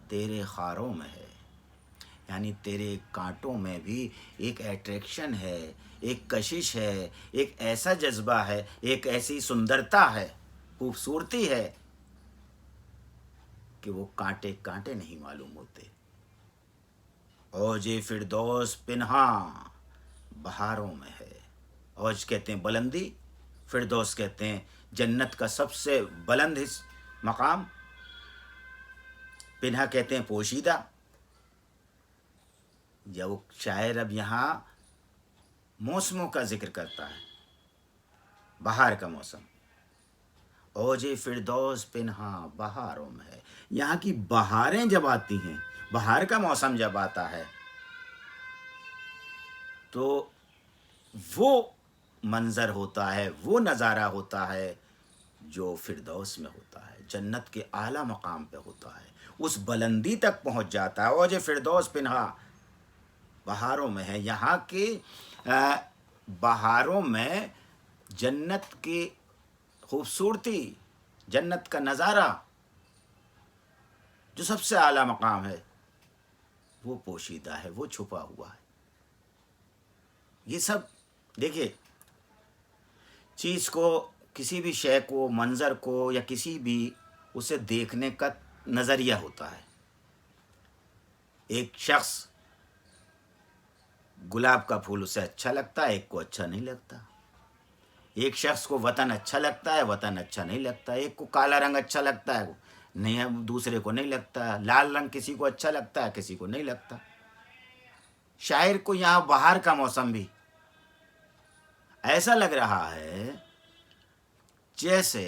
[SPEAKER 1] تیرے خاروں میں ہے، یعنی تیرے کانٹوں میں بھی ایک اٹریکشن ہے، ایک کشش ہے، ایک ایسا جذبہ ہے، ایک ایسی سندرتا ہے، خوبصورتی ہے کہ وہ کانٹے کانٹے نہیں معلوم ہوتے۔ اوج فردوس پنہاں بہاروں میں ہے۔ اوج کہتے ہیں بلندی، فردوس کہتے ہیں جنت کا سب سے بلند مقام، پنہا کہتے ہیں پوشیدہ۔ یا وہ شاعر اب یہاں موسموں کا ذکر کرتا ہے، بہار کا موسم، اوج فردوس پنہاں بہاروں میں ہے، یہاں کی بہاریں جب آتی ہیں، بہار کا موسم جب آتا ہے تو وہ منظر ہوتا ہے، وہ نظارہ ہوتا ہے جو فردوس میں ہوتا ہے، جنت کے اعلیٰ مقام پہ ہوتا ہے، اس بلندی تک پہنچ جاتا ہے۔ اوج فردوس پنہا بہاروں میں ہے، یہاں کے بہاروں میں جنت کی خوبصورتی، جنت کا نظارہ جو سب سے اعلیٰ مقام ہے وہ پوشیدہ ہے، وہ چھپا ہوا ہے۔ یہ سب دیکھیے، چیز کو، کسی بھی شے کو، منظر کو، یا کسی بھی اسے دیکھنے کا نظریہ ہوتا ہے۔ ایک شخص گلاب کا پھول اسے اچھا لگتا ہے، ایک کو اچھا نہیں لگتا۔ ایک شخص کو وطن اچھا لگتا ہے، وطن اچھا نہیں لگتا۔ ایک کو کالا رنگ اچھا لگتا ہے، نہیں، دوسرے کو نہیں لگتا۔ لال رنگ کسی کو اچھا لگتا ہے، کسی کو نہیں لگتا۔ شاعر کو یہاں بہار کا موسم بھی ایسا لگ رہا ہے جیسے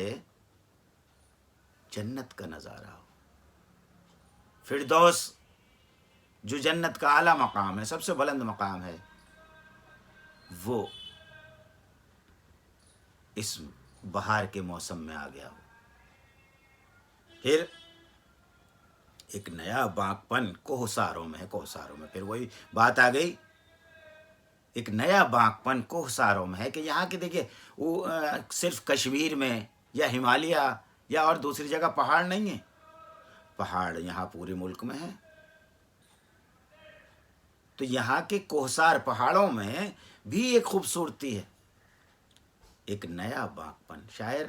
[SPEAKER 1] جنت کا نظارہ ہو۔ فردوس جو جنت کا اعلیٰ مقام ہے، سب سے بلند مقام ہے، وہ اس بہار کے موسم میں آ گیا ہو۔ پھر ایک نیا باغپن کوہساروں میں ہے، کوہساروں میں پھر وہی بات آ گئی، ایک نیا باغپن کوہساروں میں ہے کہ یہاں کے دیکھیے وہ صرف کشمیر میں یا ہمالیہ یا اور دوسری جگہ پہاڑ نہیں ہیں، پہاڑ یہاں پورے ملک میں ہیں۔ تو یہاں کے کوہسار پہاڑوں میں بھی ایک خوبصورتی ہے، ایک نیا باغپن۔ شاعر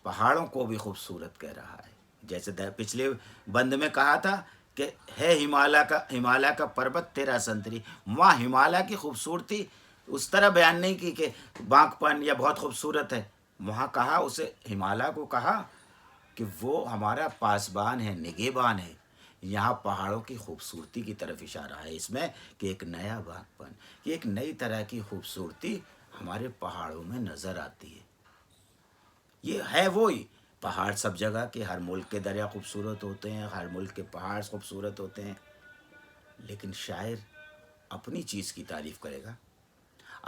[SPEAKER 1] پہاڑوں کو بھی خوبصورت کہہ رہا ہے، جیسے پچھلے بند میں کہا تھا کہ ہے ہمالیہ کا پربت تیرا سنتری، وہاں ہمالیہ کی خوبصورتی اس طرح بیان نہیں کی کہ باغپن یا بہت خوبصورت ہے، وہاں کہا اسے، ہمالیہ کو کہا کہ وہ ہمارا پاسبان ہے، نگہبان ہے۔ یہاں پہاڑوں کی خوبصورتی کی طرف اشارہ ہے اس میں کہ ایک نیا باغپن، کہ ایک نئی طرح کی خوبصورتی ہمارے پہاڑوں میں نظر آتی ہے۔ یہ ہے وہی پہاڑ، سب جگہ کے، ہر ملک کے دریا خوبصورت ہوتے ہیں، ہر ملک کے پہاڑ خوبصورت ہوتے ہیں، لیکن شاعر اپنی چیز کی تعریف کرے گا،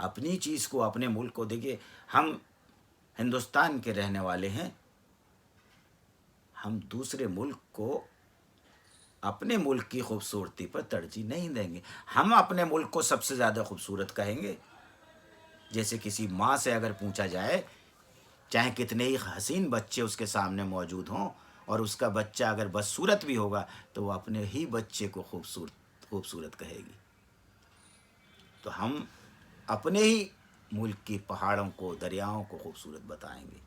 [SPEAKER 1] اپنی چیز کو، اپنے ملک کو۔ دیکھیے ہم ہندوستان کے رہنے والے ہیں، ہم دوسرے ملک کو اپنے ملک کی خوبصورتی پر ترجیح نہیں دیں گے، ہم اپنے ملک کو سب سے زیادہ خوبصورت کہیں گے۔ جیسے کسی ماں سے اگر پوچھا جائے، چاہے کتنے ہی حسین بچے اس کے سامنے موجود ہوں، اور اس کا بچہ اگر بدصورت بھی ہوگا تو وہ اپنے ہی بچے کو خوبصورت کہے گی۔ تو ہم اپنے ہی ملک کی پہاڑوں کو، دریاؤں کو خوبصورت بتائیں گے۔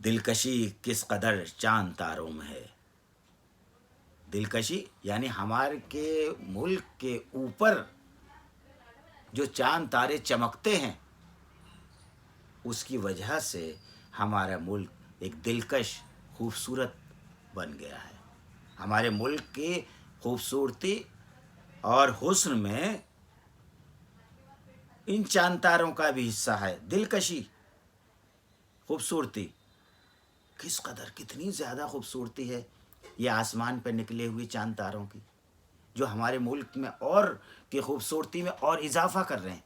[SPEAKER 1] دلکشی کس قدر چاند تاروں میں ہے. دلکشی یعنی ہمارے کے ملک کے اوپر جو چاند تارے چمکتے ہیں اس کی وجہ سے ہمارا ملک ایک دلکش خوبصورت بن گیا ہے. ہمارے ملک کی خوبصورتی اور حسن میں ان چاند تاروں کا بھی حصہ ہے. دلکشی، خوبصورتی، کس قدر، کتنی زیادہ خوبصورتی ہے یہ آسمان پہ نکلے ہوئے چاند تاروں کی، جو ہمارے ملک میں اور کی خوبصورتی میں اور اضافہ کر رہے ہیں.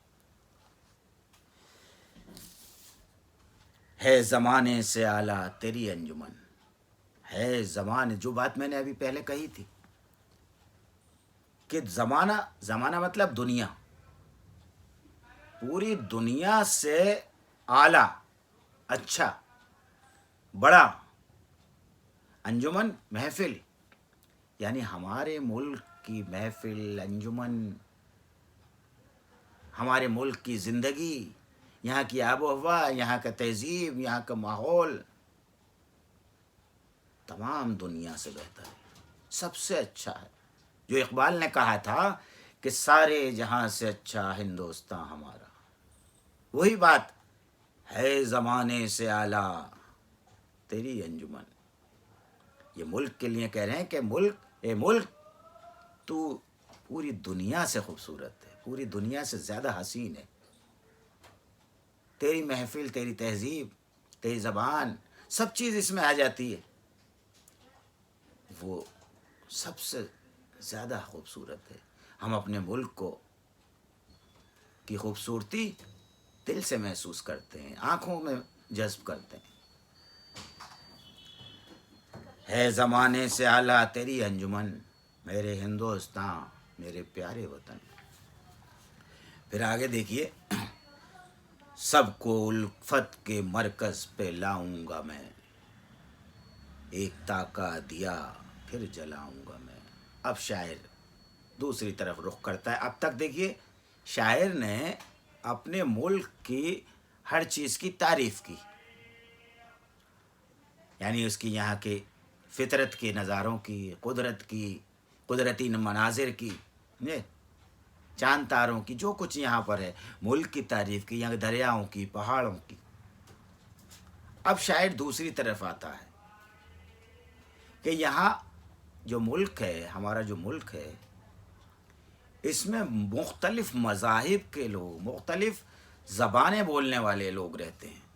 [SPEAKER 1] ہے زمانے سے اعلیٰ تیری انجمن. ہے زمانے، جو بات میں نے ابھی پہلے کہی تھی کہ زمانہ مطلب دنیا، پوری دنیا سے اعلیٰ، اچھا، بڑا. انجمن محفل، یعنی ہمارے ملک کی محفل، انجمن، ہمارے ملک کی زندگی، یہاں کی آب و ہوا، یہاں کا تہذیب، یہاں کا ماحول تمام دنیا سے بہتر ہے، سب سے اچھا ہے. جو اقبال نے کہا تھا کہ سارے جہاں سے اچھا ہندوستان ہمارا، وہی بات ہے زمانے سے اعلیٰ تیری انجمن. یہ ملک کے لیے کہہ رہے ہیں کہ اے ملک، تو پوری دنیا سے خوبصورت ہے، پوری دنیا سے زیادہ حسین ہے. تیری محفل، تیری تہذیب، تیری زبان، سب چیز اس میں آ جاتی ہے، وہ سب سے زیادہ خوبصورت ہے. ہم اپنے ملک کو کی خوبصورتی دل سے محسوس کرتے ہیں، آنکھوں میں جذب کرتے ہیں. ہے زمانے سے اعلیٰ تیری انجمن، میرے ہندوستان، میرے پیارے وطن. پھر آگے دیکھیے، سب کو الفت کے مرکز پہ لاؤں گا میں، ایکتا کا دیا پھر جلاؤں گا میں. اب شاعر دوسری طرف رخ کرتا ہے. اب تک دیکھیے شاعر نے اپنے ملک کی ہر چیز کی تعریف کی، یعنی اس کی یہاں کے فطرت کے نظاروں کی، قدرتی مناظر کی، چاند تاروں کی، جو کچھ یہاں پر ہے، ملک کی تعریف کی، یہاں دریاؤں کی، پہاڑوں کی. اب شاعر دوسری طرف آتا ہے کہ یہاں جو ملک ہے، ہمارا جو ملک ہے، اس میں مختلف مذاہب کے لوگ، مختلف زبانیں بولنے والے لوگ رہتے ہیں.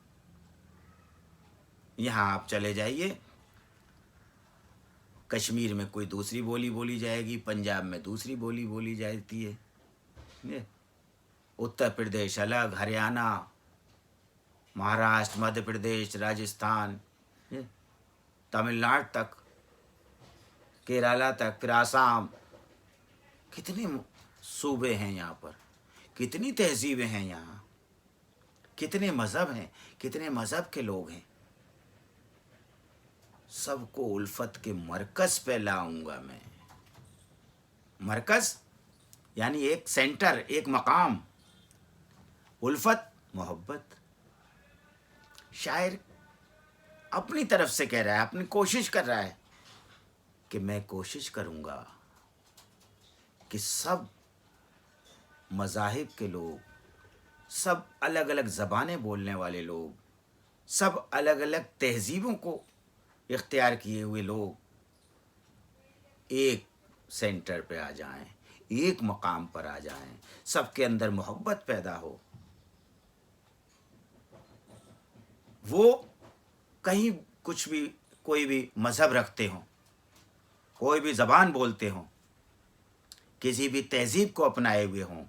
[SPEAKER 1] یہاں آپ چلے جائیے، کشمیر میں کوئی دوسری بولی بولی جائے گی، پنجاب میں دوسری بولی بولی جاتی ہے، اتر پردیش الگ، ہریانہ، مہاراشٹر، مدھیہ پردیش، راجستھان، تمل ناڈو تک، کیرالہ تک، پھر آسام، کتنے صوبے ہیں یہاں پر، کتنی تہذیبیں ہیں یہاں، کتنے مذہب ہیں، کتنے مذہب کے لوگ ہیں. سب کو الفت کے مرکز پہ لاؤں گا میں. مرکز یعنی ایک سینٹر، ایک مقام. الفت، محبت. شاعر اپنی طرف سے کہہ رہا ہے، اپنی کوشش کر رہا ہے کہ میں کوشش کروں گا کہ سب مذاہب کے لوگ، سب الگ الگ زبانیں بولنے والے لوگ، سب الگ الگ تہذیبوں کو اختیار کیے ہوئے لوگ ایک سینٹر پہ آ جائیں، ایک مقام پر آ جائیں، سب کے اندر محبت پیدا ہو. وہ کہیں کچھ بھی، کوئی بھی مذہب رکھتے ہوں، کوئی بھی زبان بولتے ہوں، کسی بھی تہذیب کو اپنائے ہوئے ہوں،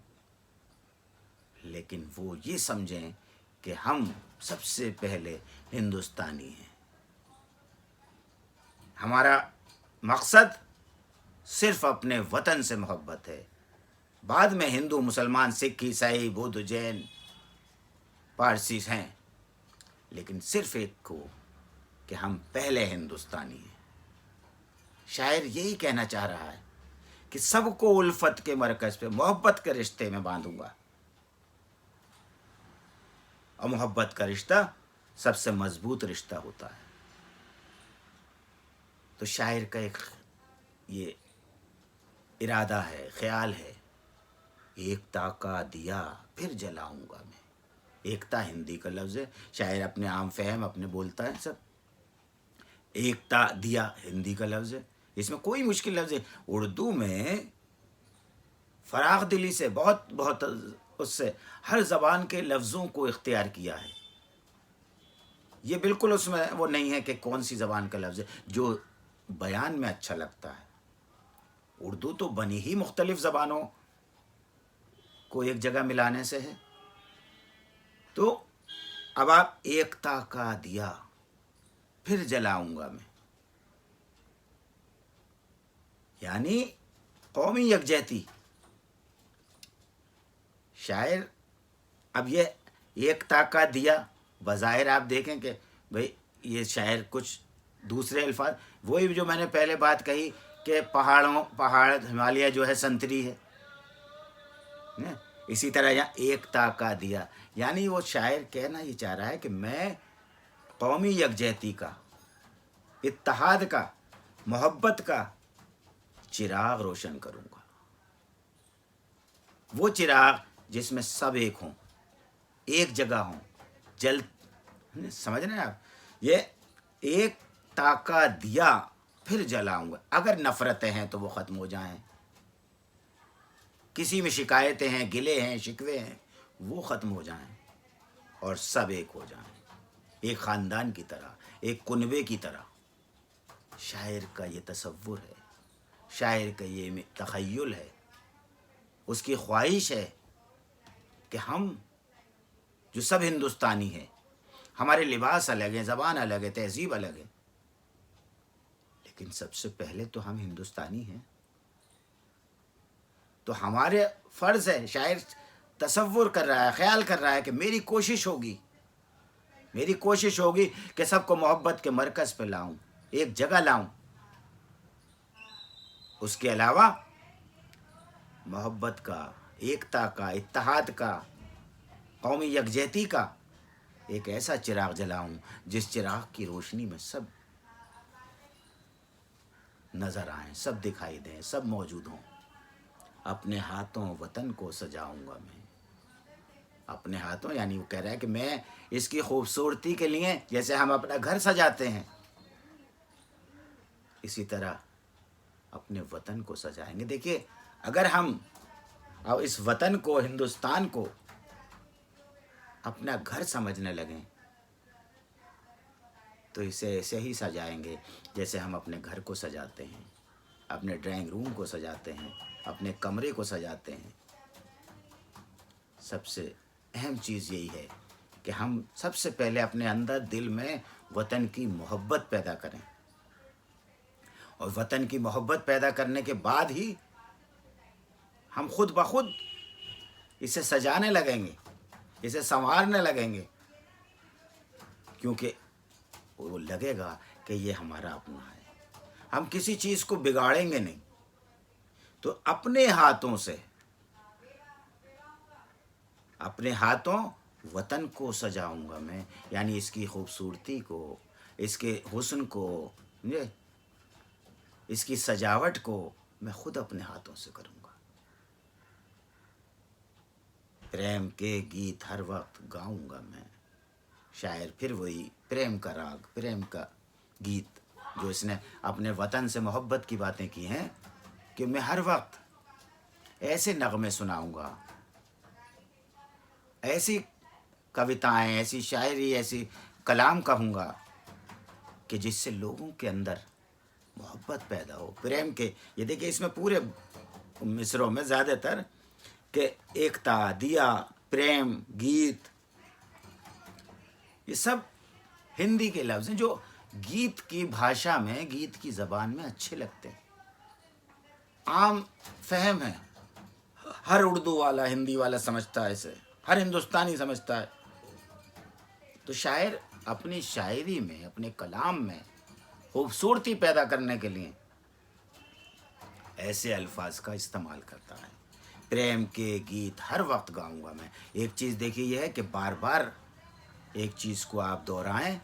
[SPEAKER 1] لیکن وہ یہ سمجھیں کہ ہم سب سے پہلے ہندوستانی ہیں. ہمارا مقصد صرف اپنے وطن سے محبت ہے. بعد میں ہندو، مسلمان، سکھ، عیسائی، بدھ، جین، پارسی ہیں، لیکن صرف ایک کو کہ ہم پہلے ہندوستانی ہیں. شاعر یہی کہنا چاہ رہا ہے کہ سب کو الفت کے مرکز پہ، محبت کے رشتے میں باندھوں گا. اور محبت کا رشتہ سب سے مضبوط رشتہ ہوتا ہے. تو شاعر کا ایک یہ ارادہ ہے، خیال ہے، ایکتا کا دیا پھر جلاؤں گا میں. ایکتا ہندی کا لفظ ہے، شاعر اپنے عام فہم اپنے بولتا ہے سب. ایکتا دیا ہندی کا لفظ ہے، اس میں کوئی مشکل لفظ ہے. اردو میں فراغ دلی سے بہت بہت اس سے ہر زبان کے لفظوں کو اختیار کیا ہے. یہ بالکل اس میں وہ نہیں ہے کہ کون سی زبان کا لفظ ہے، جو بیان میں اچھا لگتا ہے. اردو تو بنی ہی مختلف زبانوں کو ایک جگہ ملانے سے ہے. تو اب آپ ایکتا کا دیا پھر جلاؤں گا میں، یعنی قومی یکجہتی. شاعر اب یہ ایکتا کا دیا بظاہر آپ دیکھیں کہ بھئی یہ شاعر کچھ دوسرے الفاظ، وہی جو میں نے پہلے بات کہی کہ پہاڑ ہمالیہ جو ہے سنتری ہے، اسی طرح یہاں ایکتا کا دیا، یعنی وہ شاعر کہنا یہ چاہ رہا ہے کہ میں قومی یکجہتی کا، اتحاد کا، محبت کا چراغ روشن کروں گا. وہ چراغ جس میں سب ایک ہوں، ایک جگہ ہوں، سمجھ رہے ہیں آپ؟ یہ ایک تاکہ دیا پھر جلاؤں گا. اگر نفرتیں ہیں تو وہ ختم ہو جائیں، کسی میں شکایتیں ہیں، گلے ہیں، شکوے ہیں، وہ ختم ہو جائیں اور سب ایک ہو جائیں، ایک خاندان کی طرح، ایک کنبے کی طرح. شاعر کا یہ تصور ہے، شاعر کا یہ تخیل ہے، اس کی خواہش ہے کہ ہم جو سب ہندوستانی ہیں، ہمارے لباس الگ ہیں، زبان الگ ہے، تہذیب الگ ہے، لیکن سب سے پہلے تو ہم ہندوستانی ہیں. تو ہمارے فرض ہے، شاعر تصور کر رہا ہے، خیال کر رہا ہے کہ میری کوشش ہوگی کہ سب کو محبت کے مرکز پہ لاؤں، ایک جگہ لاؤں. اس کے علاوہ محبت کا، ایکتا کا، اتحاد کا، قومی یکجہتی کا ایک ایسا چراغ جلاؤں جس چراغ کی روشنی میں سب نظر آئیں، سب دکھائی دیں، سب موجود ہوں. اپنے ہاتھوں وطن کو سجاؤں گا میں. اپنے ہاتھوں یعنی وہ کہہ رہا ہے کہ میں اس کی خوبصورتی کے لیے جیسے ہم اپنا گھر سجاتے ہیں، اسی طرح اپنے وطن کو سجائیں گے. دیکھیے اگر ہم اس وطن کو، ہندوستان کو اپنا گھر سمجھنے لگیں تو اسے ایسے ہی سجائیں گے جیسے ہم اپنے گھر کو سجاتے ہیں، اپنے ڈرائنگ روم کو سجاتے ہیں، اپنے کمرے کو سجاتے ہیں. سب سے اہم چیز یہی ہے کہ ہم سب سے پہلے اپنے اندر دل میں وطن کی محبت پیدا کریں، اور وطن کی محبت پیدا کرنے کے بعد ہی ہم خود بخود اسے سجانے لگیں گے، اسے سنوارنے لگیں گے، کیونکہ وہ لگے گا کہ یہ ہمارا اپنا ہے. ہم کسی چیز کو بگاڑیں گے نہیں. تو اپنے ہاتھوں وطن کو سجاؤں گا میں، یعنی اس کی خوبصورتی کو، اس کے حسن کو، اس کی سجاوٹ کو میں خود اپنے ہاتھوں سے کروں گا. پریم کے گیت ہر وقت گاؤں گا میں. شاعر پھر وہی پریم کا راگ، پریم کا گیت جو اس نے اپنے وطن سے محبت کی باتیں کی ہیں کہ میں ہر وقت ایسے نغمے سناؤں گا، ایسی کوتائیں، ایسی شاعری، ایسی کلام کہوں گا کہ جس سے لوگوں کے اندر محبت پیدا ہو، پریم کے. یہ دیکھیں اس میں پورے مصروں میں زیادہ تر کہ ایکتا، دیا، پریم، گیت، یہ سب ہندی کے لفظ ہیں جو گیت کی بھاشا میں، گیت کی زبان میں اچھے لگتے ہیں، عام فہم ہے. ہر اردو والا، ہندی والا سمجھتا ہے اسے، ہر ہندوستانی سمجھتا ہے. تو شاعر اپنی شاعری میں، اپنے کلام میں خوبصورتی پیدا کرنے کے لیے ایسے الفاظ کا استعمال کرتا ہے. پریم کے گیت ہر وقت گاؤں گا میں. ایک چیز دیکھیے یہ ہے کہ بار بار ایک چیز کو آپ دہرائیں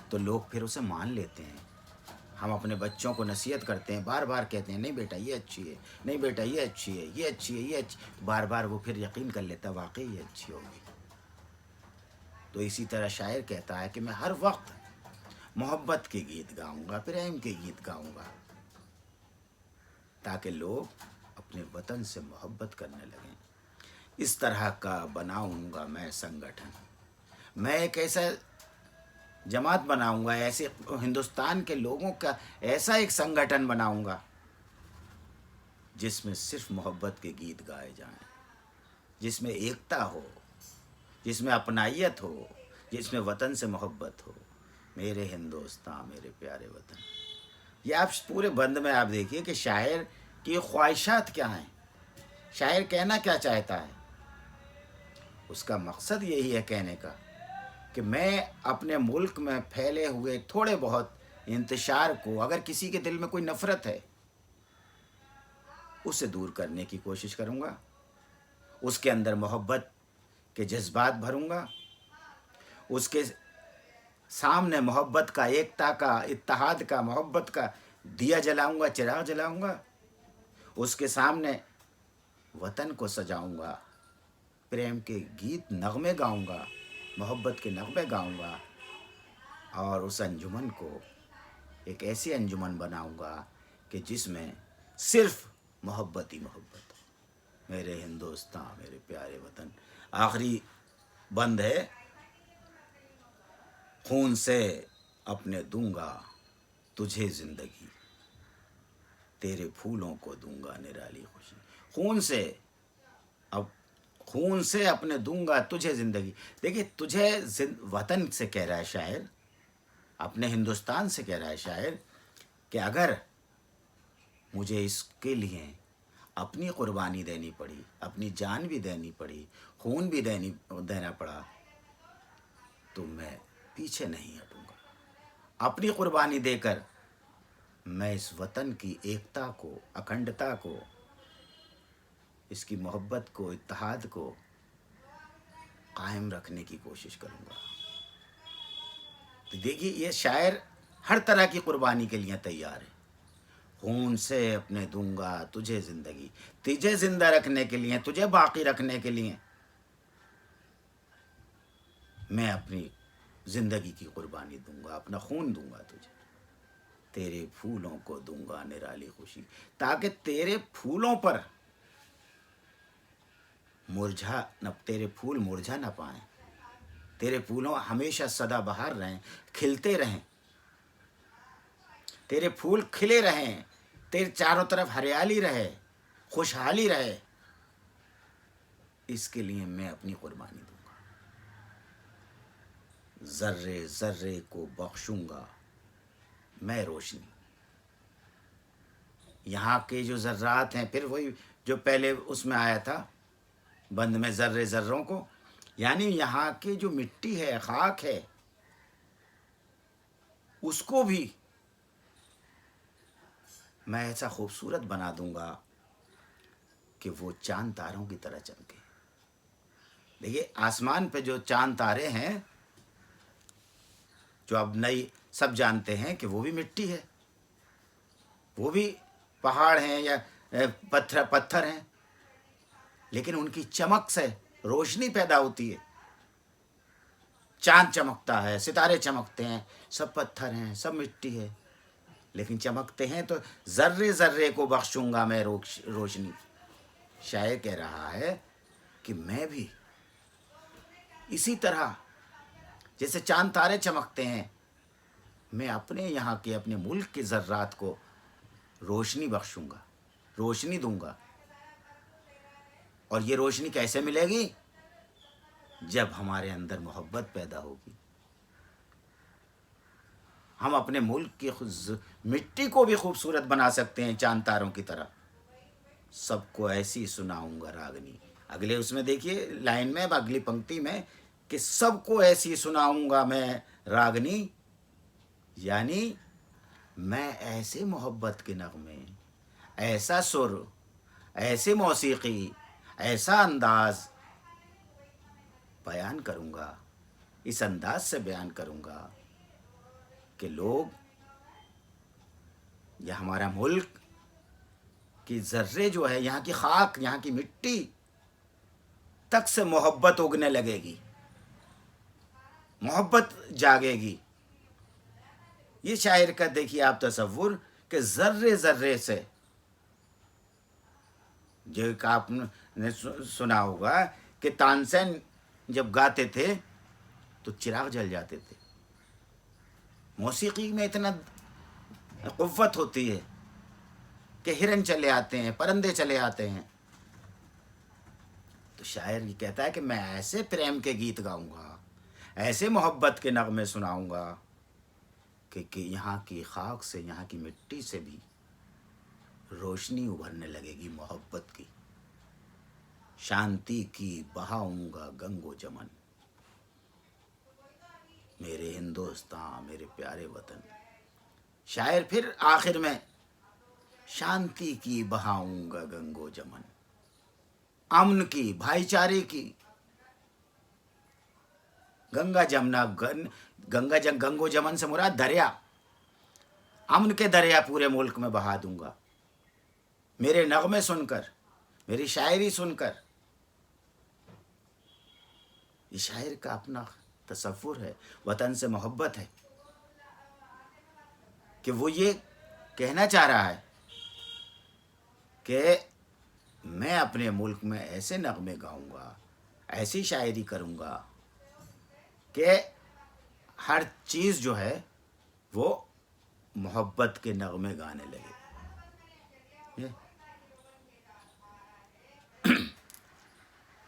[SPEAKER 1] تو لوگ پھر اسے مان لیتے ہیں. ہم اپنے بچوں کو نصیحت کرتے ہیں، بار بار کہتے ہیں نہیں بیٹا یہ اچھی ہے، نہیں بیٹا یہ اچھی ہے، یہ اچھی ہے، یہ اچھی، بار بار وہ پھر یقین کر لیتا واقعی یہ اچھی ہوگی. تو اسی طرح شاعر کہتا ہے کہ میں ہر وقت محبت کے گیت گاؤں گا، پریم کے گیت گاؤں گا، تاکہ لوگ اپنے وطن سے محبت کرنے لگیں. اس طرح کا بناؤں گا میں سنگٹھن. میں ایک ایسا جماعت بناؤں گا، ایسے ہندوستان کے لوگوں کا ایسا ایک سنگٹھن بناؤں گا جس میں صرف محبت کے گیت گائے جائیں، جس میں ایکتا ہو، جس میں اپنائیت ہو، جس میں وطن سے محبت ہو. میرے ہندوستان میرے پیارے وطن. یہ آپ پورے بند میں آپ دیکھیے کہ شاعر کی خواہشات کیا ہیں، شاعر کہنا کیا چاہتا ہے. اس کا مقصد یہی ہے کہنے کا کہ میں اپنے ملک میں پھیلے ہوئے تھوڑے بہت انتشار کو، اگر کسی کے دل میں کوئی نفرت ہے اسے دور کرنے کی کوشش کروں گا، اس کے اندر محبت کے جذبات بھروں گا، اس کے سامنے محبت کا، ایکتا کا، اتحاد کا، محبت کا دیا جلاؤں گا، چراغ جلاؤں گا. اس کے سامنے وطن کو سجاؤں گا، پریم کے گیت نغمے گاؤں گا، محبت کے نغمے گاؤں گا، اور اس انجمن کو ایک ایسی انجمن بناؤں گا کہ جس میں صرف محبت ہی محبت ہو. میرے ہندوستان میرے پیارے وطن. آخری بند ہے، خون سے اپنے دوں گا تجھے زندگی، تیرے پھولوں کو دوں گا نرالی خوشی. خون سے اپنے دوں گا تجھے زندگی. دیکھیے تجھے وطن سے کہہ رہا ہے شاعر، اپنے ہندوستان سے کہہ رہا ہے شاعر کہ اگر مجھے اس کے لیے اپنی قربانی دینی پڑی، اپنی جان بھی دینی پڑی، خون بھی دینا پڑا، تو میں پیچھے نہیں ہٹوں گا. اپنی قربانی دے کر میں اس وطن کی ایکتا کو، اکھنڈتا کو، اس کی محبت کو، اتحاد کو قائم رکھنے کی کوشش کروں گا. تو دیکھیے یہ شاعر ہر طرح کی قربانی کے لیے تیار ہے. خون سے اپنے دوں گا تجھے زندگی، تجھے زندہ رکھنے کے لیے، تجھے باقی رکھنے کے لیے میں اپنی زندگی کی قربانی دوں گا، اپنا خون دوں گا تجھے. تیرے پھولوں کو دوں گا نرالی خوشی، تاکہ تیرے پھولوں پر تیرے پھول مرجھا نہ پائیں، تیرے پھولوں ہمیشہ سدا بہار رہیں، کھلتے رہیں، تیرے پھول کھلے رہیں، تیرے چاروں طرف ہریالی رہے، خوشحالی رہے. اس کے لیے میں اپنی قربانی دوں گا. ذرے ذرے کو بخشوں گا میں روشنی. یہاں کے جو ذرات ہیں، پھر وہی جو پہلے اس میں آیا تھا بند میں، ذرے ذروں کو، یعنی یہاں کی جو مٹی ہے، خاک ہے، اس کو بھی میں ایسا خوبصورت بنا دوں گا کہ وہ چاند تاروں کی طرح چمکے. دیکھیے آسمان پہ جو چاند تارے ہیں، جو اب نئی سب جانتے ہیں کہ وہ بھی مٹی ہے، وہ بھی پہاڑ ہیں یا پتھر ہیں، لیکن ان کی چمک سے روشنی پیدا ہوتی ہے. چاند چمکتا ہے، ستارے چمکتے ہیں، سب پتھر ہیں، سب مٹی ہے، لیکن چمکتے ہیں. تو ذرے ذرے کو بخشوں گا میں روشنی. شاعر کہہ رہا ہے کہ میں بھی اسی طرح جیسے چاند تارے چمکتے ہیں، میں اپنے یہاں کے، اپنے ملک کے ذرات کو روشنی بخشوں گا، روشنی دوں گا. اور یہ روشنی کیسے ملے گی؟ جب ہمارے اندر محبت پیدا ہوگی. ہم اپنے ملک کی مٹی کو بھی خوبصورت بنا سکتے ہیں چاند تاروں کی طرح. سب کو ایسی سناؤں گا راگنی. اگلے اس میں دیکھیے لائن میں، اگلی پنکتی میں، کہ سب کو ایسی سناؤں گا میں راگنی، یعنی میں ایسے محبت کے نغمے، ایسا سر، ایسے موسیقی، ایسا انداز بیان کروں گا اس انداز سے بیان کروں گا کہ لوگ یا ہمارا ملک کی ذرے جو ہے، یہاں کی خاک، یہاں کی مٹی تک سے محبت اگنے لگے گی، محبت جاگے گی۔ یہ شاعر کا دیکھیے آپ تصور کہ ذرے ذرے سے، جو آپ نے سنا ہوگا کہ تانسین جب گاتے تھے تو چراغ جل جاتے تھے۔ موسیقی میں اتنا قوت ہوتی ہے کہ ہرن چلے آتے ہیں، پرندے چلے آتے ہیں۔ تو شاعر یہ کہتا ہے کہ میں ایسے پریم کے گیت گاؤں گا، ایسے محبت کے نغمے سناؤں گا کہ یہاں کی خاک سے، یہاں کی مٹی سے بھی روشنی ابھرنے لگے گی محبت کی۔ شانتی کی بہاؤں گا گنگ و جمن، میرے ہندوستان، میرے پیارے وطن۔ شاعر پھر آخر میں شانتی کی بہاؤں گا گنگ و جمن، امن کی، بھائی چارے کی، گنگا جمنا، گنگ و جمن سے مراد دریا، امن کے دریا پورے ملک میں بہا دوں گا۔ میرے نغمے سن کر، میری شاعری سن کر، یہ شاعر کا اپنا تصور ہے، وطن سے محبت ہے، کہ وہ یہ کہنا چاہ رہا ہے کہ میں اپنے ملک میں ایسے نغمے گاؤں گا، ایسی شاعری کروں گا کہ ہر چیز جو ہے وہ محبت کے نغمے گانے لگے۔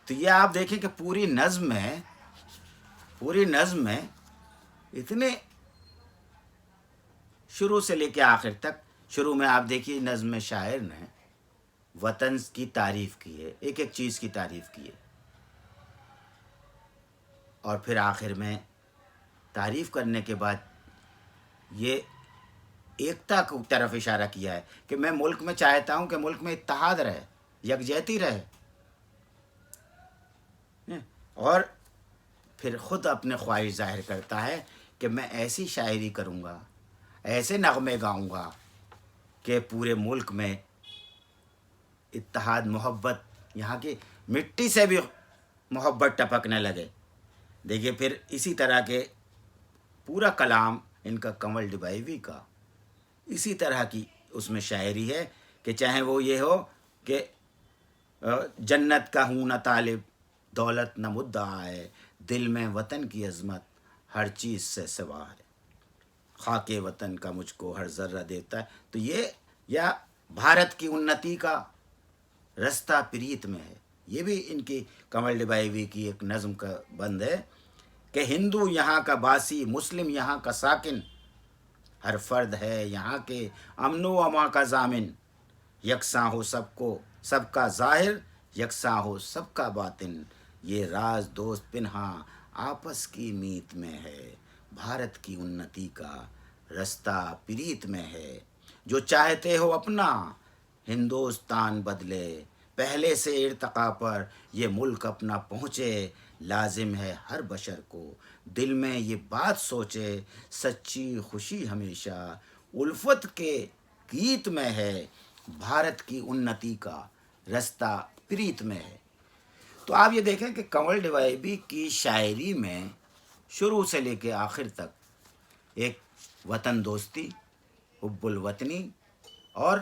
[SPEAKER 1] تو یہ آپ دیکھیں کہ پوری نظم میں اتنے شروع سے لے کے آخر تک، شروع میں آپ دیکھیے نظم میں شاعر نے وطن کی تعریف کی ہے، ایک ایک چیز کی تعریف کی ہے، اور پھر آخر میں تعریف کرنے کے بعد یہ ایکتا کی طرف اشارہ کیا ہے کہ میں ملک میں چاہتا ہوں کہ ملک میں اتحاد رہے، یکجہتی رہے، اور پھر خود اپنے خواہش ظاہر کرتا ہے کہ میں ایسی شاعری کروں گا، ایسے نغمے گاؤں گا کہ پورے ملک میں اتحاد، محبت، یہاں کی مٹی سے بھی محبت ٹپکنے لگے۔ دیکھیے پھر اسی طرح کے پورا کلام ان کا، کنول ڈبیوی کا اسی طرح کی اس میں شاعری ہے کہ چاہے وہ یہ ہو کہ جنت کا ہوں نہ طالب، دولت نہ مدعا ہے، دل میں وطن کی عظمت ہر چیز سے سوا ہے، خاک وطن کا مجھ کو ہر ذرہ دیتا ہے۔ تو یہ یا بھارت کی انتی کا رستہ پریت میں ہے، یہ بھی ان کی کنول ڈبیوی کی ایک نظم کا بند ہے کہ ہندو یہاں کا باسی، مسلم یہاں کا ساکن، ہر فرد ہے یہاں کے امن و اما کا ضامن، یکساں ہو سب کو، سب کا ظاہر، یکساں ہو سب کا باطن، یہ راز دوست پنہاں آپس کی میت میں ہے، بھارت کی انتی کا رستہ پریت میں ہے، جو چاہتے ہو اپنا ہندوستان بدلے، پہلے سے ارتقا پر یہ ملک اپنا پہنچے، لازم ہے ہر بشر کو دل میں یہ بات سوچے، سچی خوشی ہمیشہ الفت کے گیت میں ہے، بھارت کی انتی کا رستہ پریت میں ہے۔ تو آپ یہ دیکھیں کہ کنول ڈبیوی کی شاعری میں شروع سے لے کے آخر تک ایک وطن دوستی، حب الوطنی، اور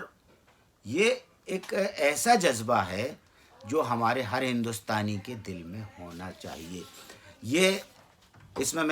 [SPEAKER 1] یہ ایک ایسا جذبہ ہے جو ہمارے ہر ہندوستانی کے دل میں ہونا چاہیے۔ یہ اس میں